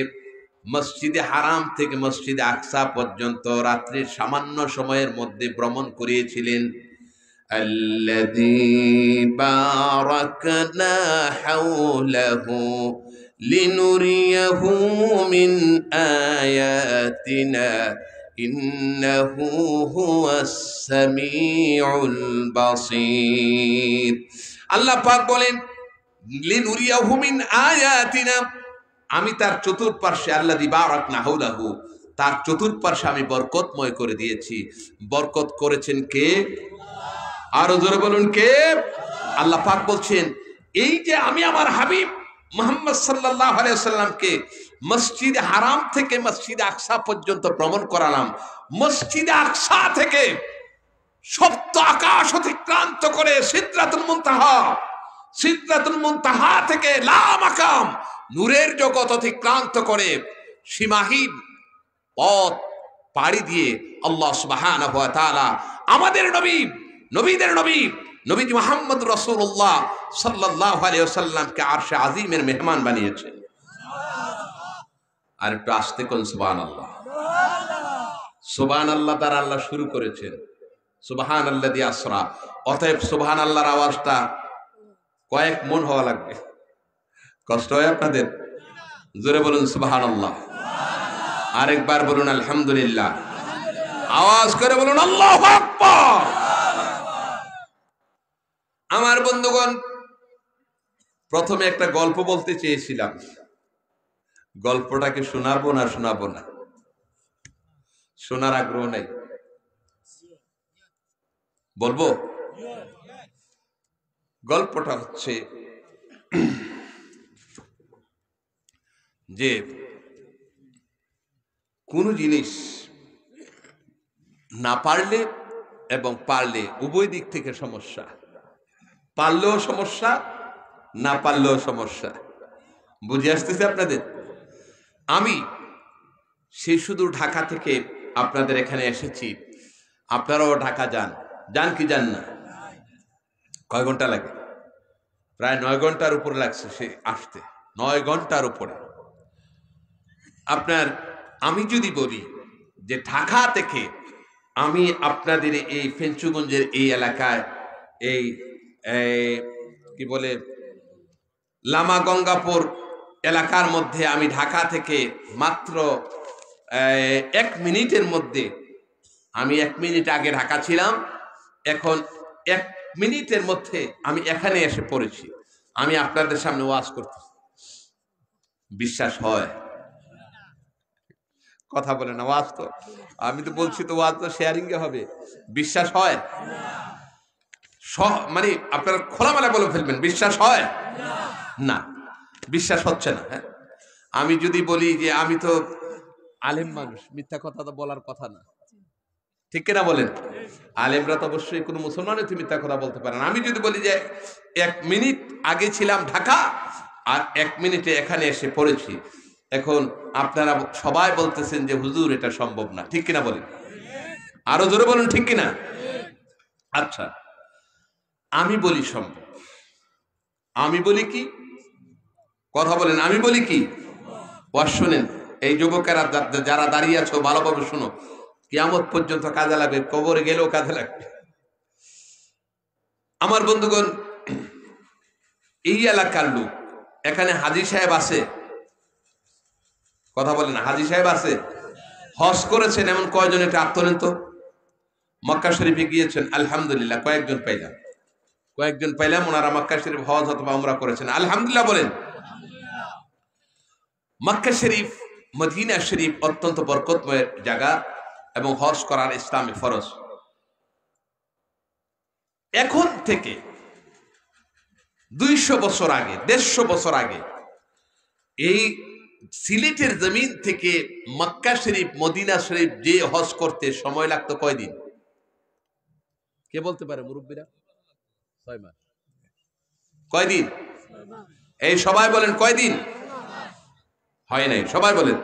মসজিদে হারাম থেকে মসজিদে আকসা পর্যন্ত রাত্রির সামান্য সময়ের মধ্যে ভ্রমণ করিয়েছিলেন। আল্লাযী বারাকনা হাওলাহু লিনুরিয়াহু মিন আয়াতিনা ইন্নাহু হুয়াস সামিউল বাসীর। আল্লাহ পাক বলেন লিনুরিয়াহু মিন আয়াতিনা, আমি তার চতুর্পার্শ্বে, আল্লাযী বারাকনা হাওলাহু, তার চতুর্পার্শ্বে আমি বরকতময় করে দিয়েছি। বরকত করেছেন কে? আরো জোরে বলুন কে? আল্লাহ পাক বলছেন এই যে আমি আমার হাবিব মুহাম্মদ সাল্লাল্লাহু আলাইহি ওয়াসাল্লামকে মসজিদে হারাম থেকে মসজিদে আকসা পর্যন্ত ভ্রমণ করালাম, মসজিদে আকসা থেকে সপ্ত আকাশ অতিক্রান্ত করে সিদরাতুল মুনতাহা, সিদরাতুল মুনতাহা থেকে লা মাকাম নূরের জগৎ অতিক্রান্ত করে সীমাহীন পথ পাড়ি দিয়ে আল্লাহ সুবহানাহু ওয়া তাআলা আমাদের নবী, নবীদের নবী নবীজি মুহাম্মদ রাসূলুল্লাহ সাল্লাল্লাহু আলাইহি ওয়াসাল্লামকে আরশে আজিমের মেহমান বানিয়েছেন। আর একটু আস্তে কোন সুবহানাল্লাহ। সুবহানাল্লাহ দ্বারা আল্লাহ শুরু করেছেন, সুবহানাল্লাযী আসরা। অতএব সুবহানাল্লাহর আওয়াজটা কয়েক মন হওয়া লাগবে। কষ্ট হয় আপনাদের? জোরে বলুন সুবহানাল্লাহ। আরেকবার বলুন আলহামদুলিল্লাহ। আওয়াজ করে বলুন আল্লাহু আকবার। আমার বন্ধুগণ, প্রথমে একটা গল্প বলতে চেয়েছিলাম, গল্পটাকে শোনাবো না শোনাবো না, শোনার আগ্রহ নেই, বলবো? গল্পটা হচ্ছে যে কোন জিনিস না পারলে এবং পারলে উভয় দিক থেকে সমস্যা। পারলেও সমস্যা, না পারলেও সমস্যা। বুঝে আসতেছে আপনাদের? আমি সেই শুধু ঢাকা থেকে আপনাদের এখানে এসেছি, আপনারাও ঢাকা যান, যান কি যান না? কয় ঘন্টা লাগে? প্রায় 9 ঘন্টার উপরে লাগছে সে আসতে, 9 ঘন্টার উপরে। আপনার আমি যদি বলি যে ঢাকা থেকে আমি আপনাদের এই ফেঞ্চুগঞ্জের এই এলাকায় এই কি বলে লামা গঙ্গাপুর এলাকার মধ্যে আমি ঢাকা থেকে মাত্র 1 মিনিটের মধ্যে, আমি 1 মিনিট আগে ঢাকা ছিলাম, এখন 1 মিনিটের মধ্যে আমি এখানে এসে পড়েছি। আমি আপনাদের সামনে ওয়াজ করতেছি, বিশ্বাস হয়? কথা বলে না, ওয়াজ তো আমি তো বলছি, তো ওয়াজ তো শেয়ারিং এ হবে, বিশ্বাস হয়? মানে আপনারা খোলামেলা বলে ফেলবেন বিশ্বাস হয় না, বিশ্বাস হচ্ছে না। হ্যাঁ, আমি যদি বলি যে আমি তো আলেম মানুষ, মিথ্যা কথা তো বলার কথা না, ঠিক কিনা বলেন? আলেমরা তো অবশ্যই কোনো মুসলমানের তো মিথ্যা কথা বলতে পারে না। আমি যদি বলি যে 1 মিনিট আগে ছিলাম ঢাকা আর 1 মিনিটে এখানে এসে পড়েছি, এখন আপনারা সবাই বলতেছেন যে হুজুর এটা সম্ভব না, ঠিক কিনা বলেন? আরো জোরে বলুন, ঠিক কিনা? আচ্ছা, আমি বলি সম্ভব। আমি বলি কি? কথা বলেন, আমি বলি কি? শোনেন, এই যুবকেরা যারা দাঁড়িয়ে আছো ভালোভাবে শুনো, কিয়ামত পর্যন্ত কাজে লাগবে, কবরে গেলেও কাজে লাগবে। আমার বন্ধুগণ, এই এলাকার লোক, এখানে হাজী সাহেব আছে, কথা বলেন, হাজী সাহেব আছে, হজ করেছেন এমন কয়জন? এটা হাত তোলেন তো। মক্কা শরীফে গিয়েছেন, আলহামদুলিল্লাহ, কয়েকজন পাইলাম, ওনারা মক্কা শরীফ হজ অথবা উমরা করেছেন, আলহামদুলিল্লাহ বলেন। মক্কা শরীফ, মদিনা শরীফ অত্যন্ত বরকতময় জায়গা এবং হজ করার ইসলামী ফরজ। এখন থেকে 200 বছর আগে, 150 বছর আগে এই সিলেটের জমিন থেকে মক্কা শরীফ, মদিনা শরীফ যে হজ করতে সময় লাগতো কয়দিন? কে বলতে পারে মুরব্বীরা? 6 মাস। কয়দিন? এই সবাই বলেন কয়দিন? হয় নাই, সবাই বলেন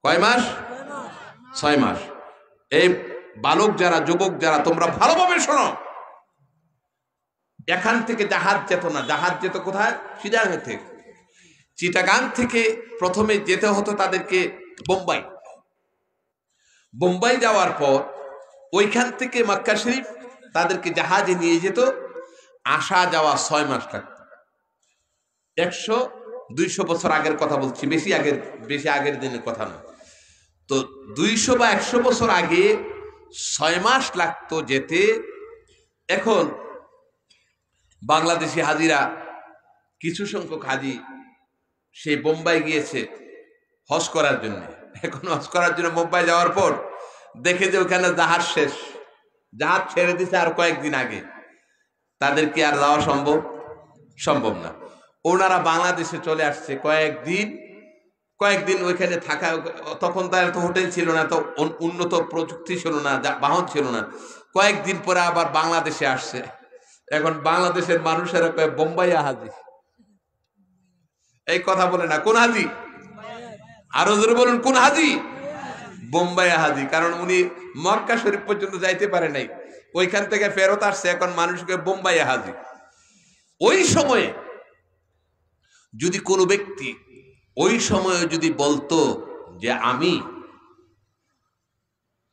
কয় মাস? 6 মাস। এই বালক যারা, যুবক যারা, তোমরা ভালোভাবে শোনো, এখান থেকে জাহাজ যেত না। জাহাজ যেত কোথায়? চিটাগাং থেকে। চিটাগাং থেকে প্রথমে যেতে হতো তাদেরকে বোম্বাই। বোম্বাই যাওয়ার পর ওইখান থেকে মক্কা শরীফ তাদেরকে জাহাজে নিয়ে যেত। আসা যাওয়া 6 মাস লাগতো। 100-200 বছর আগের কথা বলছি, বেশি আগের দিনের কথা না। তো 200 বা 100 বছর আগে 6 মাস লাগতো যেতে। এখন বাংলাদেশি হাজিরা, কিছু সংখ্যক হাজি সেই বোম্বাই গিয়েছে হজ করার জন্য। এখন হজ করার জন্য বোম্বাই যাওয়ার পর দেখে যে ওখানে জাহাজ শেষ, জাহাজ ছেড়ে দিছে আর কয়েকদিন আগে, তাদের কি আর যাওয়া সম্ভব না। ওনারা বাংলাদেশে চলে আসছে কয়েকদিন ওইখানে থাকা। তখন তার তো হোটেল ছিল না, তো উন্নত প্রযুক্তি ছিল না, বাহন ছিল না। কয়েকদিন পরে আবার বাংলাদেশে আসছে। এখন বাংলাদেশের মানুষেরা কয় বোম্বাইয়া হাজি। এই কথা বলে না, কোন হাজি? আরো জোরে বলুন, কোন হাজি? বোম্বাইয়া হাজি। কারণ উনি মক্কা শরীফ পর্যন্ত যাইতে পারে নাই, ওইখান থেকে ফেরত আসছে। এখন মানুষকে বোম্বাইয়া হাজি। ওই সময়ে যদি কোনো ব্যক্তি ওই সময়ে যদি বলতো যে আমি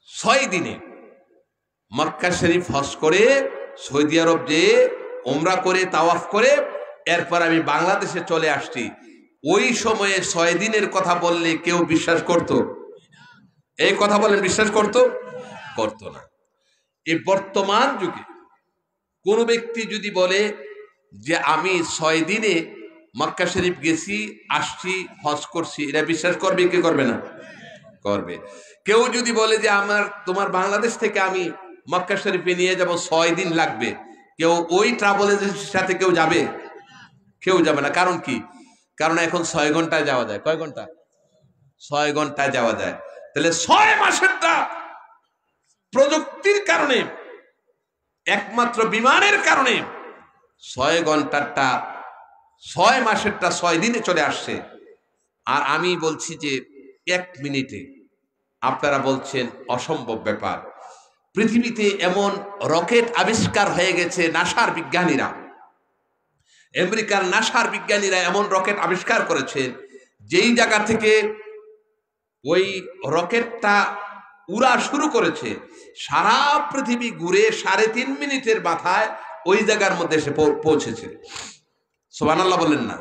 6 দিনে মক্কা শরীফ হজ করে, সৌদি আরব যেয়ে উমরা করে, তাওয়াফ করে, এরপর আমি বাংলাদেশে চলে আসছি, ওই সময়ে 6 দিনের কথা বললে কেউ বিশ্বাস করত? এই কথা বলেন, বিশ্বাস করত না। এই বর্তমান যুগে কোন ব্যক্তি যদি বলে যে আমি 6 দিনে মক্কা শরীফ গেছি, আসছি, হজ করছি, এটা বিশ্বাস করবে কি করবে না? করবে। কেউ যদি বলে যে তোমার বাংলাদেশ থেকে আমি মক্কা শরীফে নিয়ে যাব, 6 দিন লাগবে, কেউ ওই ট্রাভেল এজেন্সির সাথে কেউ যাবে না। কারণ কি? কারণ এখন 6 ঘন্টায় যাওয়া যায়। কয় ঘন্টা? 6 ঘন্টায় যাওয়া যায়। তাহলে 6 মাসেরটা প্রযুক্তির কারণে, একমাত্র বিমানের কারণে 6 ঘন্টারটা, 6 মাসেরটা 6 দিনে চলে আসছে। আর আমি বলছি যে 1 মিনিটে। আপনারা বলছেন অসম্ভব ব্যাপার। পৃথিবীতে এমন রকেট আবিষ্কার হয়ে গেছে, নাসার বিজ্ঞানীরা, আমেরিকার নাসার বিজ্ঞানীরা এমন রকেট আবিষ্কার করেছেন, যেই জায়গা থেকে ওই রকেটটা উড়া শুরু করেছে, সারা পৃথিবী ঘুরে 3.5 মিনিটের মাথায় ওই জায়গার মধ্যে এসে পৌঁছেছে। সুবহানাল্লাহ বললেন না?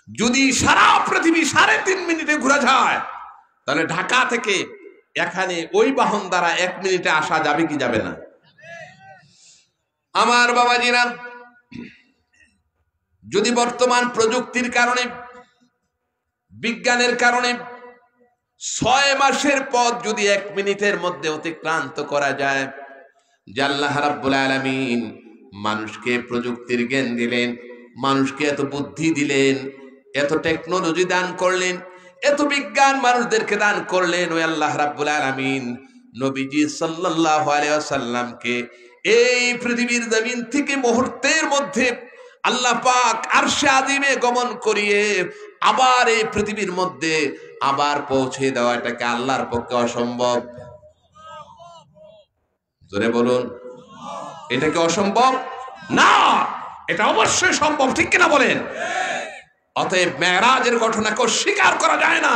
যদি সারা পৃথিবী 3.5 মিনিটে ঘুরে যায়, তাহলে ঢাকা থেকে এখানে ওই বাহন দ্বারা 1 মিনিটে আসা যাবে কি যাবে না? আমার বাবাজিরা, যদি বর্তমান প্রযুক্তির কারণে, বিজ্ঞানের কারণে 6 মাসের পথ যদি 1 মিনিটের মধ্যে অতিক্রান্ত করা যায়, যে আল্লাহ রাব্বুল আলামিন মানুষকে প্রযুক্তির জ্ঞান দিলেন, মানুষকে এত বুদ্ধি দিলেন, এত টেকনোলজি দান করলেন, এত বিজ্ঞান মানুষদেরকে দান করলেন। ওই আল্লাহ রাব্বুল আলামিন নবীজি সাল্লাল্লাহু আলাইহি ওয়াসাল্লামকে এই পৃথিবীর জমিন থেকে মুহূর্তের মধ্যে আল্লাহ পাক আরশে আযিমে গমন করিয়ে আবার এই পৃথিবীর মধ্যে আবার পৌঁছে দেওয়া, এটাকে আল্লাহর পক্ষে অসম্ভব? জোরে বলুন, এটা কি অসম্ভব? না, এটা অবশ্যই সম্ভব, ঠিক কিনা বলেন? অতএব মেরাজের ঘটনাকে স্বীকার করা যায় না।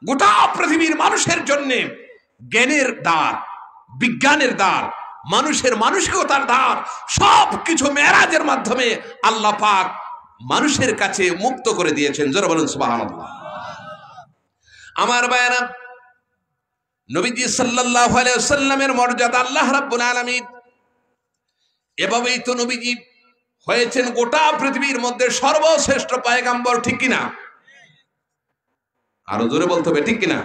গোটা পৃথিবীর মানুষের জন্য জ্ঞানের দ্বার, বিজ্ঞানের দ্বার, মানুষের মানসিকতার দ্বার সবকিছু মেরাজের মাধ্যমে আল্লাহ পাক মানুষের কাছে মুক্ত করে দিয়েছেন। জোরে বলুন সুবহানাল্লাহ। আমার ভাইরা, নবীজি সাল্লাল্লাহু আলাইহি ওয়াসাল্লামের মর্যাদা আল্লাহ রাব্বুল আলামিন এভাবেই তো নবীজি হয়েছেন গোটা পৃথিবীর মধ্যে সর্বশ্রেষ্ঠ পয়গম্বর, ঠিক কিনা? আরো জোরে বলতে হবে, ঠিক কিনা?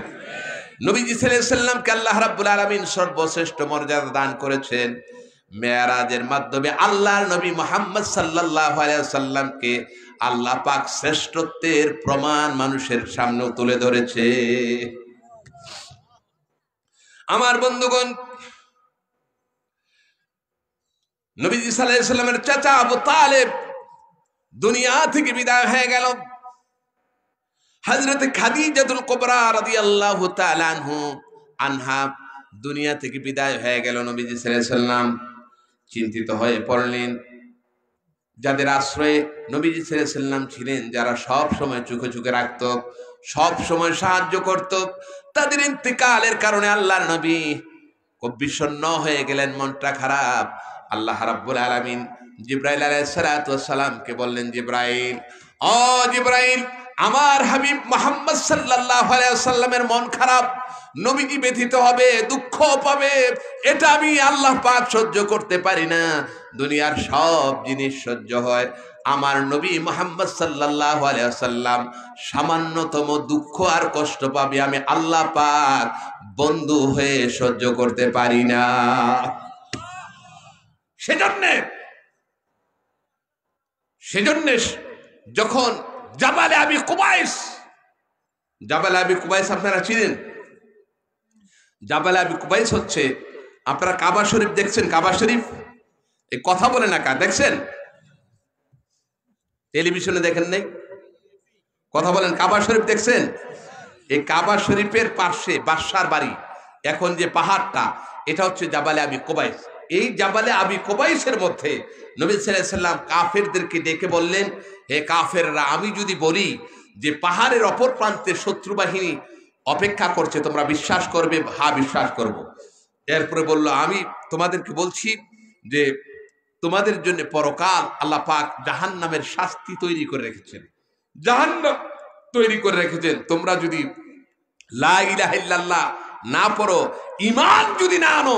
নবীজি সাল্লাল্লাহু আলাইহি ওয়াসাল্লামকে আল্লাহ রাব্বুল আলামিন সর্বশ্রেষ্ঠ মর্যাদা দান করেছেন। মেরাজের মাধ্যমে আল্লাহর নবী মুহাম্মদ সাল্লাল্লাহু আলাইহি ওয়াসাল্লামকে আল্লাহ পাক শ্রেষ্ঠত্বের প্রমাণ মানুষের সামনে তুলে ধরেছে। আমার বন্ধুগণ, নবীজি সাল্লাল্লাহু আলাইহি ওয়াসাল্লামের চাচা আবু তালেব দুনিয়া থেকে বিদায় হয়ে গেল। হযরত খাদিজাতুল কুবরা রাদিয়াল্লাহু তাআলা আনহা দুনিয়া থেকে বিদায় হয়ে গেল। নবীজি সাল্লাল্লাহু আলাইহি ওয়াসাল্লাম চিন্তিত হয়ে পড়লেন। যাদের আশ্রয়ে নবীজি সাল্লাল্লাহু আলাইহি ওয়াসাল্লাম ছিলেন, যারা সব সময় চোখে চোখে রাখত, সব সময় সাহায্য করত, তাদের ইন্তেকালের কারণে আল্লাহর নবী খুব বিষণ্ণ হয়ে গেলেন, মনটা খারাপ। আল্লাহ রাব্বুল আলামিন জিবরাইল আলাইহিস সালাতু ওয়াস সালামকে বললেন, জিবরাইল, ও জিবরাইল, আমার হাবিব মুহাম্মদ সাল্লাল্লাহু আলাইহি ওয়াসাল্লামের মন খারাপ, নবীজি ব্যথিত হবে, দুঃখ পাবে, এটা আমি আল্লাহ পাক সহ্য করতে পারি না। দুনিয়ার সব জিনিস সহ্য হয়, আমার নবী মুহাম্মদ সাল্লাল্লাহু আলাইহি ওয়াসাল্লাম সামান্যতম দুঃখ আর কষ্ট পাবে, আমি আল্লাহ পাক বন্ধু হয়ে সহ্য করতে পারি না। সেজন্য যখন জাবালে আবি কুবাইস, জাবালে আবি কুবাইস আপনারা চিনেন? জাবালে আবি কুবাইস হচ্ছে, আপনারা কাবা শরীফ দেখছেন? কাবা শরীফ, এই কথা বলে না কা দেখছেন? টেলিভিশনে দেখেন নাই? কথা বলেন, কাবা শরীফ দেখছেন? এই কাবা শরীফের পাশে বাদশার বাড়ি, এখন যে পাহাড়টা, এটা হচ্ছে জাবালে আবি কুবাইস। এই জাবালে আবি কুবাইসের মধ্যে নবী সাল্লাল্লাহু আলাইহি ওয়াসাল্লাম কাফেরদেরকে ডেকে বললেন, হে কাফেররা, আমি যদি বলি যে পাহাড়ের অপর প্রান্তে শত্রু বাহিনী অপেক্ষা করছে, তোমরা বিশ্বাস করবে? হ্যাঁ, বিশ্বাস করব। এরপরে বলল, আমি তোমাদেরকে বলছি যে তোমাদের জন্য পরকাল আল্লাহ পাক জাহান্নামের শাস্তি তৈরি করে রেখেছেন, জাহান্নাম তৈরি করে রেখেছেন। তোমরা যদি লা ইলাহা ইল্লাল্লাহ না পড়ো, ঈমান যদি না আনো,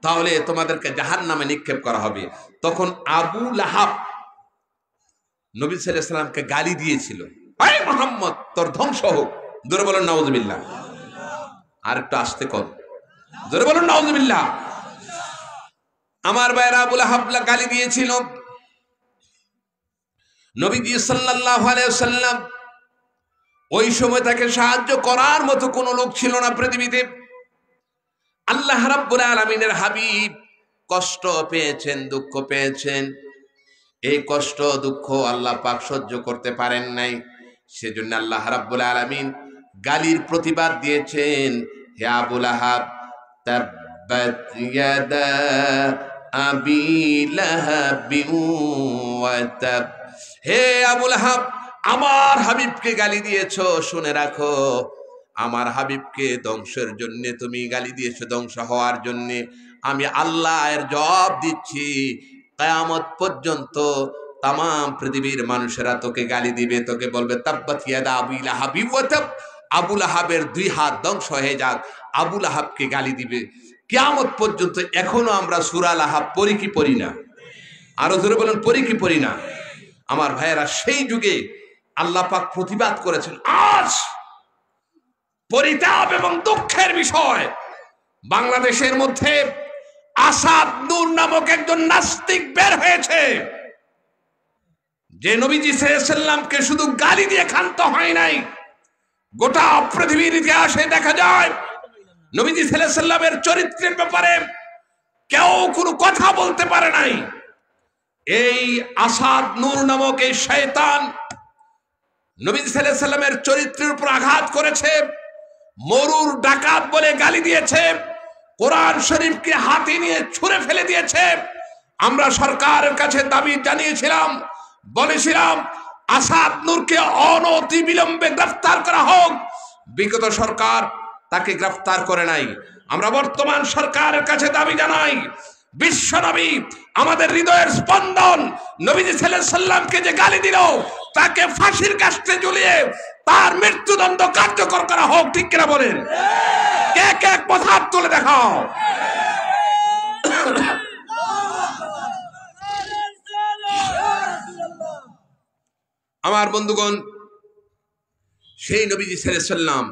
তাহলে তোমাদেরকে জাহান্নামে নিক্ষেপ করা হবে। তখন আবু লাহাব নবী সাল্লাল্লাহু আলাইহি ওয়াসাল্লামকে গালি দিয়েছিল, হে মুহাম্মদ, তোর ধ্বংস হোক। জোরে বলুন নাউজুবিল্লাহ। আর একটু আস্তে কর, জোরে বলুন নাউজুবিল্লাহ। আমার ভাইরা, আবু লাহাব গালি দিয়েছিল। নবীজি সাল্লাল্লাহু আলাইহি ওয়াসাল্লাম ওই সময় তাকে সাহায্য করার মতো কোনো লোক ছিল না পৃথিবীতে। আল্লাহ রাব্বুল আলামিনের হাবিব কষ্ট পেয়েছেন, দুঃখ পেয়েছেন। এই কষ্ট দুঃখ আল্লাহ পাক সহ্য করতে পারেন নাই, সেজন্য আল্লাহ রাব্বুল আলামিন গালির প্রতিবাদ দিয়েছেন, হে আবু লাহাব, তাব্বাত ইয়াদা আবি লাহাবিন ওয়া তাব। হে আবু লাহাব, আমার হাবিবকে গালি দিয়েছো, শুনে রাখো, আমার হাবিবকে ধ্বংসের জন্য তুমি গালি দিয়েছো, ধ্বংস হওয়ার জন্য। আমি আল্লাহ এর জবাব দিচ্ছি, কিয়ামত পর্যন্ত তাম পৃথিবীর মানুষেরা তোকে গালি দিবে, তোকে বলবে তাব্বাত ইয়াদা আবি লাহাবিন ওয়া তাব। আবু লাহাবের দুই হাত ধ্বংস হয়ে যাক, আবু লাহাবকে গালি দিবে কিয়ামত পর্যন্ত। এখনো আমরা সূরা লাহাব পড়ি কি পড়ি না? আরো জোরে বলেন, পড়ি কি পড়ি না? আমার ভাইয়েরা, সেই যুগে আল্লাহ পাক প্রতিবাদ করেছেন। আজ পরিতাপ এবং দুঃখের বিষয়, বাংলাদেশের মধ্যে আসাদ নূর নামক একজন নাস্তিক বের হয়েছে, যে নবীজি সাল্লাল্লাহু আলাইহি সাল্লামকে শুধু গালি দিয়ে ক্ষান্ত হয় নাই, গোটা পৃথিবীর ইতিহাসে দেখা যায় নবীজি সাল্লাল্লাহু আলাইহি সাল্লামের চরিত্রের ব্যাপারে কেউ কোনো কথা বলতে পারে নাই। এই আসাদ নূর নামক এই শয়তান নবীজি সাল্লাল্লাহু আলাইহি সাল্লামের চরিত্রের উপর আঘাত করেছে, মরুর ডাকাত বলে গালি দিয়েছে, কোরআন শরীফকে হাতে নিয়ে ছুঁড়ে ফেলে দিয়েছে। আমরা সরকারের কাছে দাবি জানিয়েছিলাম, বলেছিলাম আসাদ নূরকে অনতি বিলম্বে গ্রেফতার করা হোক। বিগত সরকার তাকে গ্রেফতার করে নাই। আমরা বর্তমান সরকারের কাছে দাবি জানাই, বিশ্ব নবী আমাদের হৃদয়ের স্পন্দন, নবীজি সাল্লাল্লাহু আলাইহি সাল্লামকে যে গালি দিল তাকে ফাঁসির কাস্টে ঝুলিয়ে তার মৃত্যুদণ্ড কার্যকর করা হোক। ঠিক কিনা বলেন? কে কে কথা তুলে দেখাও। আমার বন্ধুগণ, সেই নবীজি সাল্লাল্লাহু আলাইহি সাল্লাম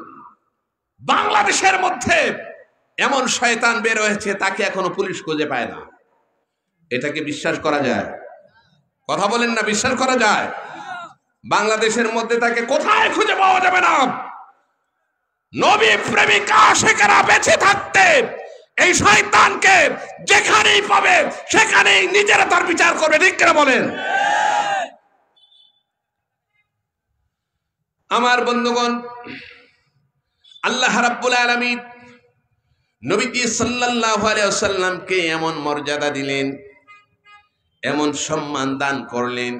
বাংলাদেশের মধ্যে এমন শয়তান বের হয়েছে তাকে এখনো পুলিশ খুঁজে পায় না। এটাকে বিশ্বাস করা যায়? কথা বলেন না, বিশ্বাস করা যায়? বাংলাদেশের মধ্যে তাকে কোথায় খুঁজে পাওয়া যাবে না। নবী প্রেমিক আশিকেরা বেঁচে থাকতে এই শয়তানকে যেখানেই পাবে সেখানেই নিজেরা তার বিচার করবে। ঠিক কিনা বলেন? আমার বন্ধুগণ, আল্লাহ রাব্বুল আলামিন নবীজি সাল্লাল্লাহু আলাইহি ওয়াসাল্লামকে এমন মর্যাদা দিলেন, এমন সম্মান দান করলেন,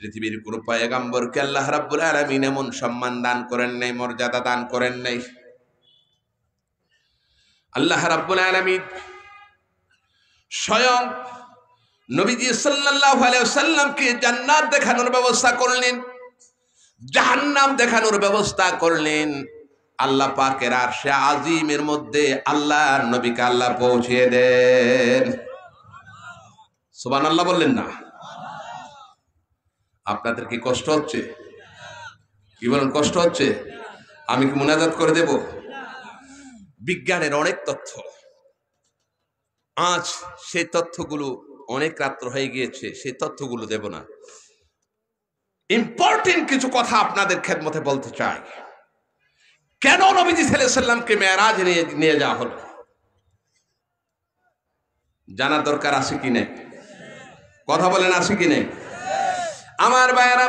পৃথিবীর কোনো পয়গম্বরকে আল্লাহ রাব্বুল আলামিন এমন সম্মান দান করেন নাই, মর্যাদা দান করেন নাই। আল্লাহ রাব্বুল আলামিন স্বয়ং নবীজি সাল্লাল্লাহু আলাইহি ওয়াসাল্লামকে জান্নাত দেখানোর ব্যবস্থা করলেন, জাহান্নাম দেখানোর ব্যবস্থা করলেন। আল্লাহ পাকের আরশে আজিমের মধ্যে আল্লাহর নবীকে আল্লাহ পৌঁছিয়ে দেন। সুবহানাল্লাহ বললেন না? আপনাদের কি কষ্ট হচ্ছে? কি বলেন, কষ্ট হচ্ছে? আমি কি মুনাজাত করে দেব? বিজ্ঞানের অনেক তথ্য, আজ সেই তথ্যগুলো অনেক রাত্র হয়ে গিয়েছে, সেই তথ্যগুলো দেব না। ইম্পর্টেন্ট কিছু কথা আপনাদের খেদমতে বলতে চাই। কেন নবীজি সাল্লাল্লাহু আলাইহি সাল্লামকে মেরাজ নিয়ে যাওয়া হলো, জানার দরকার আছে কি নেই? কথা বলেন, আছে কি নেই? আমার ভাইয়েরা,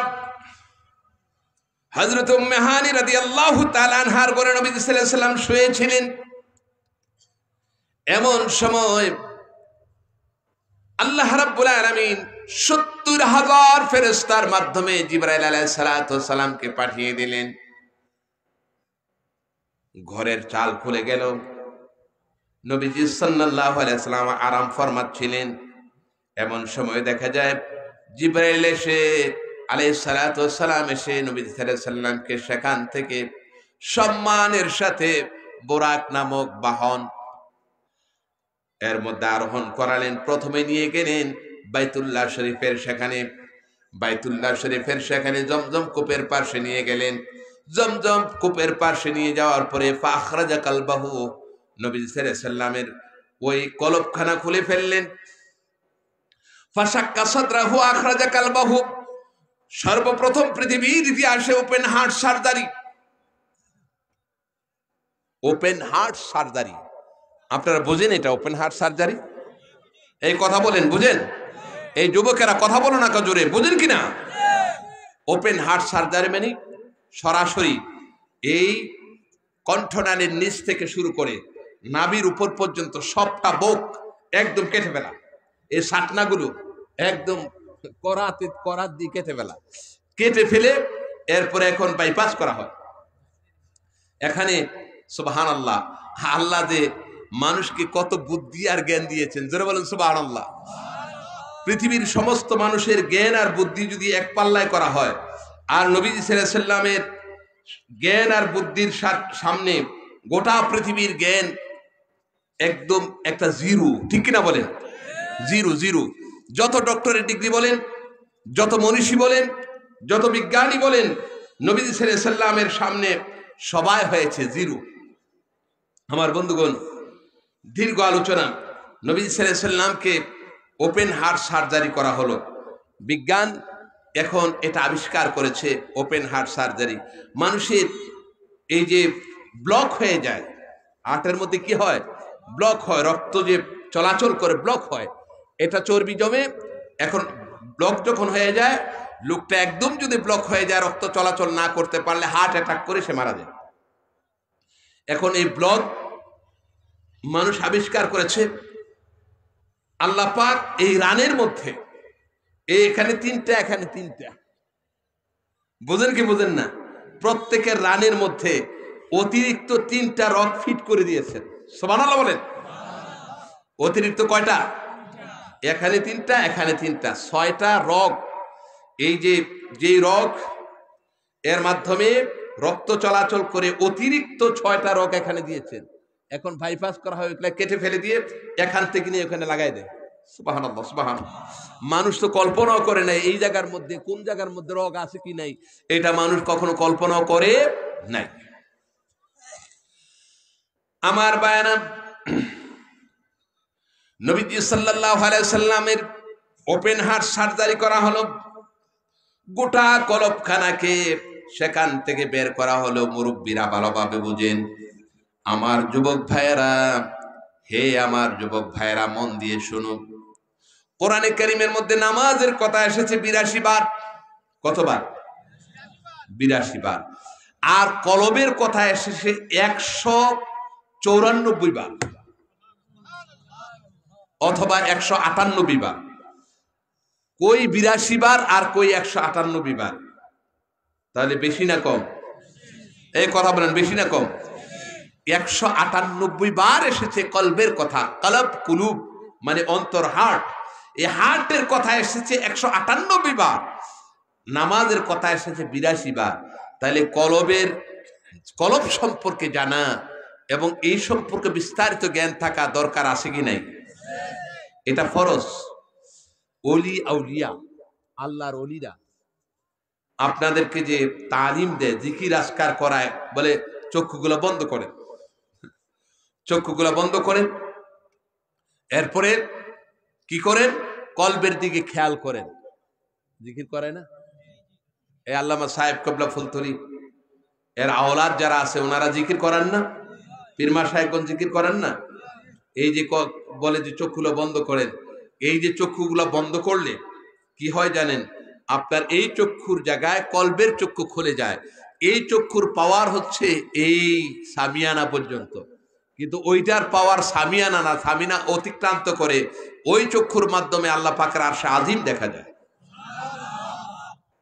হযরত উম্মে হানি রাদিয়াল্লাহু তাআলা আনহার ঘরে নবীজি সাল্লাল্লাহু আলাইহি সাল্লাম শুয়েছিলেন। এমন সময় আল্লাহ রাব্বুল আলামিন ৭০,০০০ ফেরেশতার মাধ্যমে জিবরাইল আলাইহিস সালাতু ওয়াস সালামকে পাঠিয়ে দিলেন। ঘরের চাল খুলে গেল, নবীজি সাল্লাল্লাহু আলাইহি সাল্লাম আরাম ফরমাচ্ছিলেন। এমন সময় দেখা যায় জিবরাইল এসে আলাইহিস সালাতু ওয়াস সালাম এসে নবীজি সাল্লাল্লাহু আলাইহি সাল্লামকে সেখান থেকে সম্মানের সাথে বুরাক নামক বাহন এর মধ্যে আরোহণ করালেন। প্রথমে নিয়ে গেলেন বাইতুল্লাহ শরীফের সেখানে, বাইতুল্লাহ শরীফের সেখানে জমজম কূপের পাশে নিয়ে গেলেন। জমজম কূপের পাশে নিয়ে যাওয়ার পরে ফাখরাজা কালবাহু, নবী সাল্লাল্লাহু আলাইহি সাল্লামের ওই কলবখানা খুলে ফেললেন। ফাশাক্কা সাদরাহু আখরাজা কালবাহু, সর্বপ্রথম পৃথিবীর ইতিহাসে open heart surgery, open heart surgery. আপনারা বুঝেন এটা ওপেন হার্ট সার্জারি? এই কথা বলেন, বুঝেন? এই যুবকেরা কথা বলো না জোরে, বুঝেন কিনা? ওপেন হার্ট সার্জারি মানে সরাসরি এই কণ্ঠনালীর নিচ থেকে শুরু করে নাভির উপর পর্যন্ত সবটা বুক একদম কেটে ফেলা, এই শাটনাগুলো একদম করাত দিয়ে কেটে ফেলা, কেটে ফেলে এরপরে এখন বাইপাস করা হয়। এখানে সুবহানাল্লাহ, আল্লাহ যে মানুষকে কত বুদ্ধি আর জ্ঞান দিয়েছেন, জোরে বলেন সুবহানাল্লাহ। পৃথিবীর সমস্ত মানুষের জ্ঞান আর বুদ্ধি যদি এক পাল্লায় করা হয়, আর নবীজি সাল্লাল্লাহু আলাইহি সাল্লামের জ্ঞান আর বুদ্ধির সামনে গোটা পৃথিবীর জ্ঞান একদম একটা জিরো। ঠিক কিনা বলেন? Zero zero. যত ডক্টরের ডিগ্রি বলেন, যত মনীষী বলেন, যত বিজ্ঞানী বলেন, নবীজি সাল্লাল্লাহু আলাইহি সাল্লামের সামনে সবাই হয়েছে জিরো। আমার বন্ধুগণ, দীর্ঘ আলোচনা। নবীজি সাল্লাল্লাহু আলাইহি সাল্লামকে ওপেন হার্ট সার্জারি করা হলো। বিজ্ঞান এখন এটা আবিষ্কার করেছে ওপেন হার্ট সার্জারি। মানুষের এই যে ব্লক হয়ে যায়, হার্টের মধ্যে কি হয়, ব্লক হয়, রক্ত যে চলাচল করে ব্লক হয়, এটা চর্বি জমে। এখন ব্লক যখন হয়ে যায়, লোকটা একদম যদি ব্লক হয়ে যায়, রক্ত চলাচল না করতে পারলে হার্ট অ্যাটাক করে সে মারা যায়। এখন এই ব্লক মানুষ আবিষ্কার করেছে আল্লাহ পাক এই রানের মধ্যে, এখানে তিনটা, এখানে তিনটা, বুঝেন কি বুঝেন না, প্রত্যেকের রানের মধ্যে অতিরিক্ত তিনটা রগ ফিট করে দিয়েছেন। সুবহানাল্লাহ বলেন। অতিরিক্ত কয়টা? এখানে তিনটা, এখানে তিনটা, 6টা রগ। এই যে রগ এর মাধ্যমে রক্ত চলাচল করে অতিরিক্ত 6টা রগ এখানে দিয়েছেন। এখন বাইপাস করা হয়, কেটে ফেলে দিয়ে এখান থেকে নিয়ে ওখানে লাগাই দেয়। সুবহানাল্লাহ, সুবহানাল্লাহ। মানুষ তো কল্পনাও করে নাই এই জায়গার মধ্যে কোন জায়গার মধ্যে রগ আছে কি নাই, এটা মানুষ কখনো কল্পনাও করে নাই। আমার বায়ানা, নবীজি সাল্লাল্লাহু আলাইহি সাল্লামের ওপেন হার্ট সার্জারি করা হলো, গোটা কলবখানাকে সেখান থেকে বের করা হলো। মুরব্বীরা ভালোভাবে বুঝেন, আমার যুবক ভাইয়েরা, হে আমার যুবক ভাইয়েরা, মন দিয়ে শুনুন। কোরআনে কারীমের মধ্যে নামাজের কথা এসেছে 82 বার। কতবার? 82 বার। আর কলবের কথা এসেছে 194 বার অথবা 198 বার। কই 82 বার আর কই 198 বার? তাহলে বেশি না কম? এই কথা বলেন, বেশি না কম? 198 বার এসেছে কলবের কথা। কলব, কুলুব মানে অন্তর, হার্ট। এই হার্টের কথা এসেছে 198 বার। নামাজের কথা এসেছে 82 বার। তাহলে কলব সম্পর্কে জানা এবং এই সম্পর্কে বিস্তারিত জ্ঞান থাকা দরকার আছে কি নাই? এটা ফরজ। ওলি আউলিয়া, আল্লাহর ওলিরা আপনাদেরকে যে তালিম দেয়, জিকির আজকার করায়, বলে চক্ষুগুলো বন্ধ করেন, চক্ষুগুলো বন্ধ করেন, এরপরে কি করেন, কলবের দিকে খেয়াল করেন। জিকির করে না? এই আল্লামা সাহেব কবলা ফুলতরি এর আওলাদ যারা আছে ওনারা জিকির করেন না? পীরমা সাহেবগঞ্জ জিকির করেন না? এই যে বলে যে চক্ষুগুলো বন্ধ করেন, এই যে চক্ষুগুলো বন্ধ করলে কি হয় জানেন? আপনার এই চক্ষুর জায়গায় কলবের চক্ষু খুলে যায়। এই চক্ষুর পাওয়ার হচ্ছে এই সামিয়ানা পর্যন্ত, কিন্তু ওইটার পাওয়ার সামিয়ানা না, সামিনা অতিক্রান্ত করে ওই চক্ষুর মাধ্যমে আল্লাহ পাকের আরশে আজিম দেখা যায়।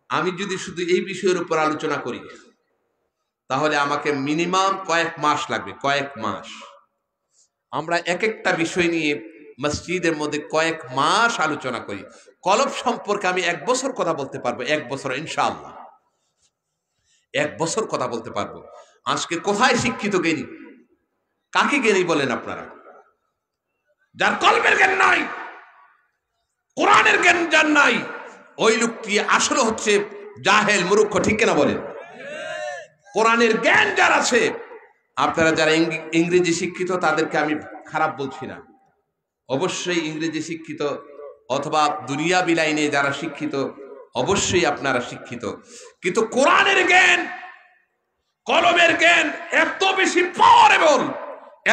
আমি যদি শুধু এই বিষয়ের উপর আলোচনা করি তাহলে আমাকে মিনিমাম কয়েক মাস লাগবে, কয়েক মাস। আমরা এক একটা বিষয় নিয়ে মসজিদের মধ্যে কয়েক মাস আলোচনা করি। কলব সম্পর্কে আমি 1 বছর কথা বলতে পারবো, 1 বছর ইনশাআল্লাহ 1 বছর কথা বলতে পারবো। আজকে কোথায় শিক্ষিত জ্ঞানী? কাকে জ্ঞানী বলেন আপনারা? যার কলবের জ্ঞান নাই, কোরআনের জ্ঞান যার নাই, ওই লোকটি আসলে হচ্ছে জাহেল, মূর্খ, ঠিক কিনা বলেন? কোরআনের জ্ঞান যার আছে, আপনারা যারা ইংরেজি শিক্ষিত তাদেরকে আমি খারাপ বলছি না, অবশ্যই ইংরেজি শিক্ষিত অথবা দুনিয়া বিলাইনে যারা শিক্ষিত অবশ্যই আপনারা শিক্ষিত, কিন্তু কোরআনের জ্ঞান, কলমের জ্ঞান এত বেশি পাওয়ারেবল,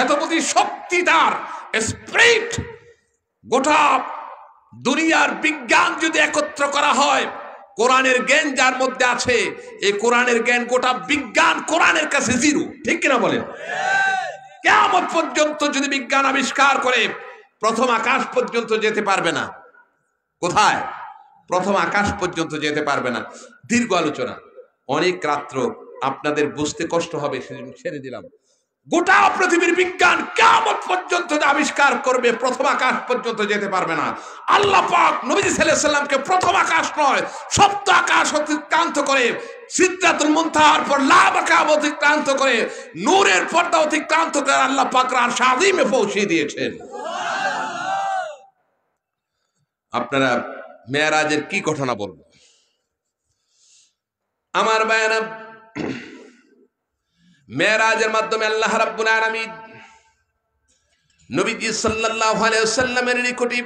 এত বেশি শক্তি তার স্পিরিট। গোটা দুনিয়ার বিজ্ঞান যদি একত্র করা হয়, কোরআনের জ্ঞান যার মধ্যে আছে, এই কোরআনের জ্ঞান গোটা বিজ্ঞান কোরআনের কাছে জিরো, ঠিক কিনা বলেন? কিয়ামত পর্যন্ত যদি বিজ্ঞান আবিষ্কার করে, প্রথম আকাশ পর্যন্ত যেতে পারবে না। কোথায়? প্রথম আকাশ পর্যন্ত যেতে পারবে না। দীর্ঘ আলোচনা, অনেক রাত্র, আপনাদের বুঝতে কষ্ট হবে, সেজন্য ছেড়ে দিলাম। গোটা পৃথিবীর বিজ্ঞান কিয়ামত পর্যন্ত আবিষ্কার করবে, প্রথম আকাশ পর্যন্ত যেতে পারবে না। আল্লাহ পাক নবী সাল্লাল্লাহু আলাইহি সাল্লামকে প্রথম আকাশ নয়, সপ্ত আকাশ অতিক্রান্ত করে, সিদরাতুল মুনতাহার পর লা মাকাম অতিক্রান্ত করে, নূরের পর্দা অতিক্রান্ত করে আল্লাহ পাক আরশে আযীমে পৌঁছে দিয়েছেন। আপনারা মেরাজের কি ঘটনা বলবো? আমার বায়ানা, মেরাজের মাধ্যমে আল্লাহ রাব্বুল আলামিন নবীজি সাল্লাল্লাহু আলাইহি ওয়াসাল্লামের নিকটে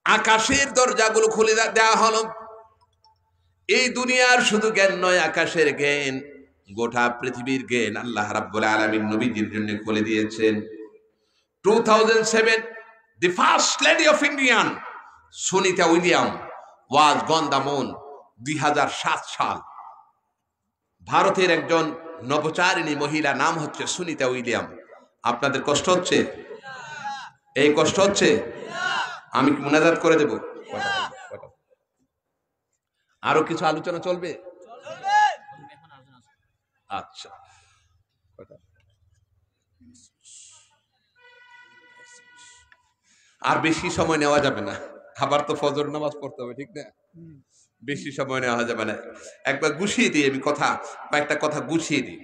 আকাশের দরজাগুলো খুলে দেওয়া হলো। এই দুনিয়ার শুধু জ্ঞান নয়, আকাশের জ্ঞান, গোটা পৃথিবীর জ্ঞান আল্লাহ রাব্বুল আলামিন নবীজির জন্য খুলে দিয়েছেন। 2007 the first lady of Indian Sunita William was gone the moon। 2007 সাল ভারতের একজন নবচারিণী মহিলা, নাম হচ্ছে সুনিতা উইলিয়াম। আপনাদের কষ্ট হচ্ছে? এই কষ্ট হচ্ছে? আমি কি মুনাজাত করে দেব? আরো কিছু আলোচনা চলবে? আচ্ছা, আর বেশি সময় নেওয়া যাবে না, আবার তো ফজর নামাজ পড়তে হবে, ঠিক না? বেশি সময় নেওয়া যাবে না, একবার গুছিয়ে দিই আমি কথা, কয়েকটা কথা গুছিয়ে দিই।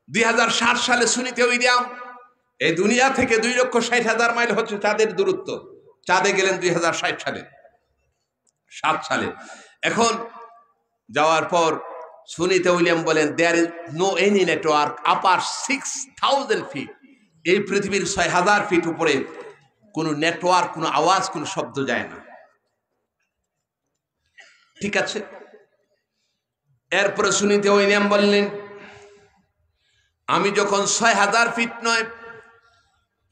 2007 সালে সুনিতা উইলিয়াম এই দুনিয়া থেকে 2,60,000 মাইল হচ্ছে চাঁদের দূরত্ব। চাঁদে গেলেন 2060 সালে, 7 সালে। এখন যাওয়ার পর সুনিতা উইলিয়াম বলেন, there is no any network upper 6,000 feet. এই পৃথিবীর 6,000 ফিট উপরে কোনো নেটওয়ার্ক, কোনো আওয়াজ, কোনো শব্দ যায় না। ঠিক আছে। এরপরে সুনিতা উইলিয়াম বললেন, আমি যখন 6,000 ফিট নয়,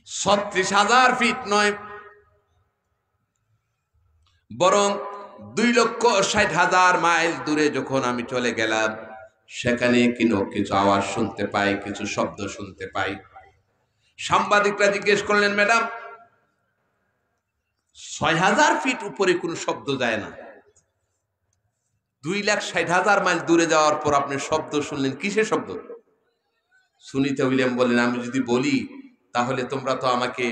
36,000 ফিট নয়, বরং 2,60,000 মাইল দূরে যখন আমি চলে গেলাম, সেখানে কিছু আওয়াজ শুনতে পাই, কিছু শব্দ শুনতে পাই। সাংবাদিকরা জিজ্ঞেস করলেন, ম্যাডাম 6,000 ফিট উপরে কোনো শব্দ যায় না, 2,60,000 মাইল দূরে যাওয়ার পর আপনি শব্দ শুনলেন, কিসের শব্দ? সুনিতা উইলিয়াম বললেন, আমি যদি বলি তাহলে তোমরা তো আমাকে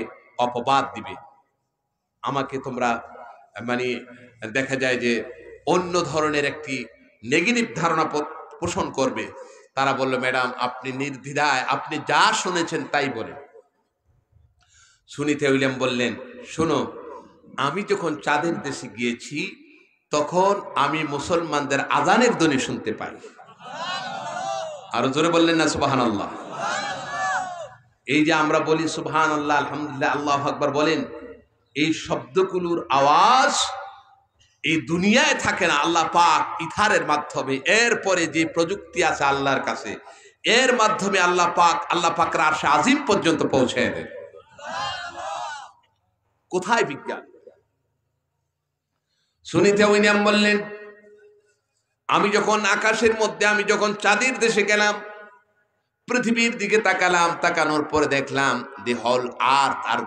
অপবাদ দিবে, আমাকে তোমরা মানে দেখা যায় যে অন্য ধরনের একটি নেগেটিভ ধারণা পোষণ করবে। তারা বলল, ম্যাডাম আপনি নির্দ্বিধায় আপনি যা শুনেছেন তাই বলেন। সুনিতা উইলিয়াম বললেন, শোনো, আমি যখন চাঁদের দেশে গিয়েছি তখন আমি মুসলমানদের আজানের ধ্বনি শুনতে পাই। আরো জোরে বললেন না সুবহানাল্লাহ? এই যে আমরা বলি সুবহানাল্লাহ, আলহামদুলিল্লাহ, আল্লাহু আকবার বলেন, এই শব্দগুলোর আওয়াজ এই দুনিয়ায় থাকে না, আল্লাহ পাক ইথারের মাধ্যমে, এরপরে যে প্রযুক্তি আছে আল্লাহর কাছে, এর মাধ্যমে আল্লাহ পাকের আরশে আজিম পর্যন্ত পৌঁছে দেন। কোথায় বিজ্ঞান? সুনিতা উইলিয়াম বললেন, আমি যখন আকাশের মধ্যে, আমি যখন চাঁদের দেশে গেলাম, পৃথিবীর দিকে তাকালাম, তাকানোর পরে দেখলাম the whole earth are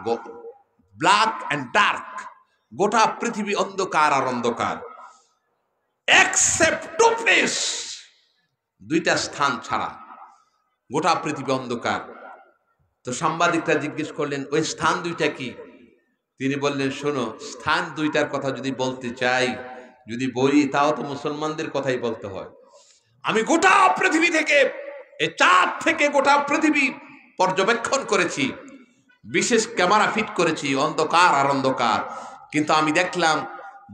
black and dark, গোটা পৃথিবী অন্ধকার আর অন্ধকার, এক্সেপ্ট টু প্লেস, দুইটা স্থান ছাড়া গোটা পৃথিবী অন্ধকার। তো সাংবাদিকরা জিজ্ঞেস করলেন, ওই স্থান দুইটা কি? তিনি বললেন, শোনো, স্থান দুইটার কথা যদি বলতে চাই, যদি বলি, তাও তো মুসলমানদের কথাই বলতে হয়। আমি গোটা পৃথিবী থেকে, এই চাঁদ থেকে গোটা পৃথিবী পর্যবেক্ষণ করেছি, বিশেষ ক্যামেরা ফিট করেছি, অন্ধকার আর অন্ধকার, কিন্তু আমি দেখলাম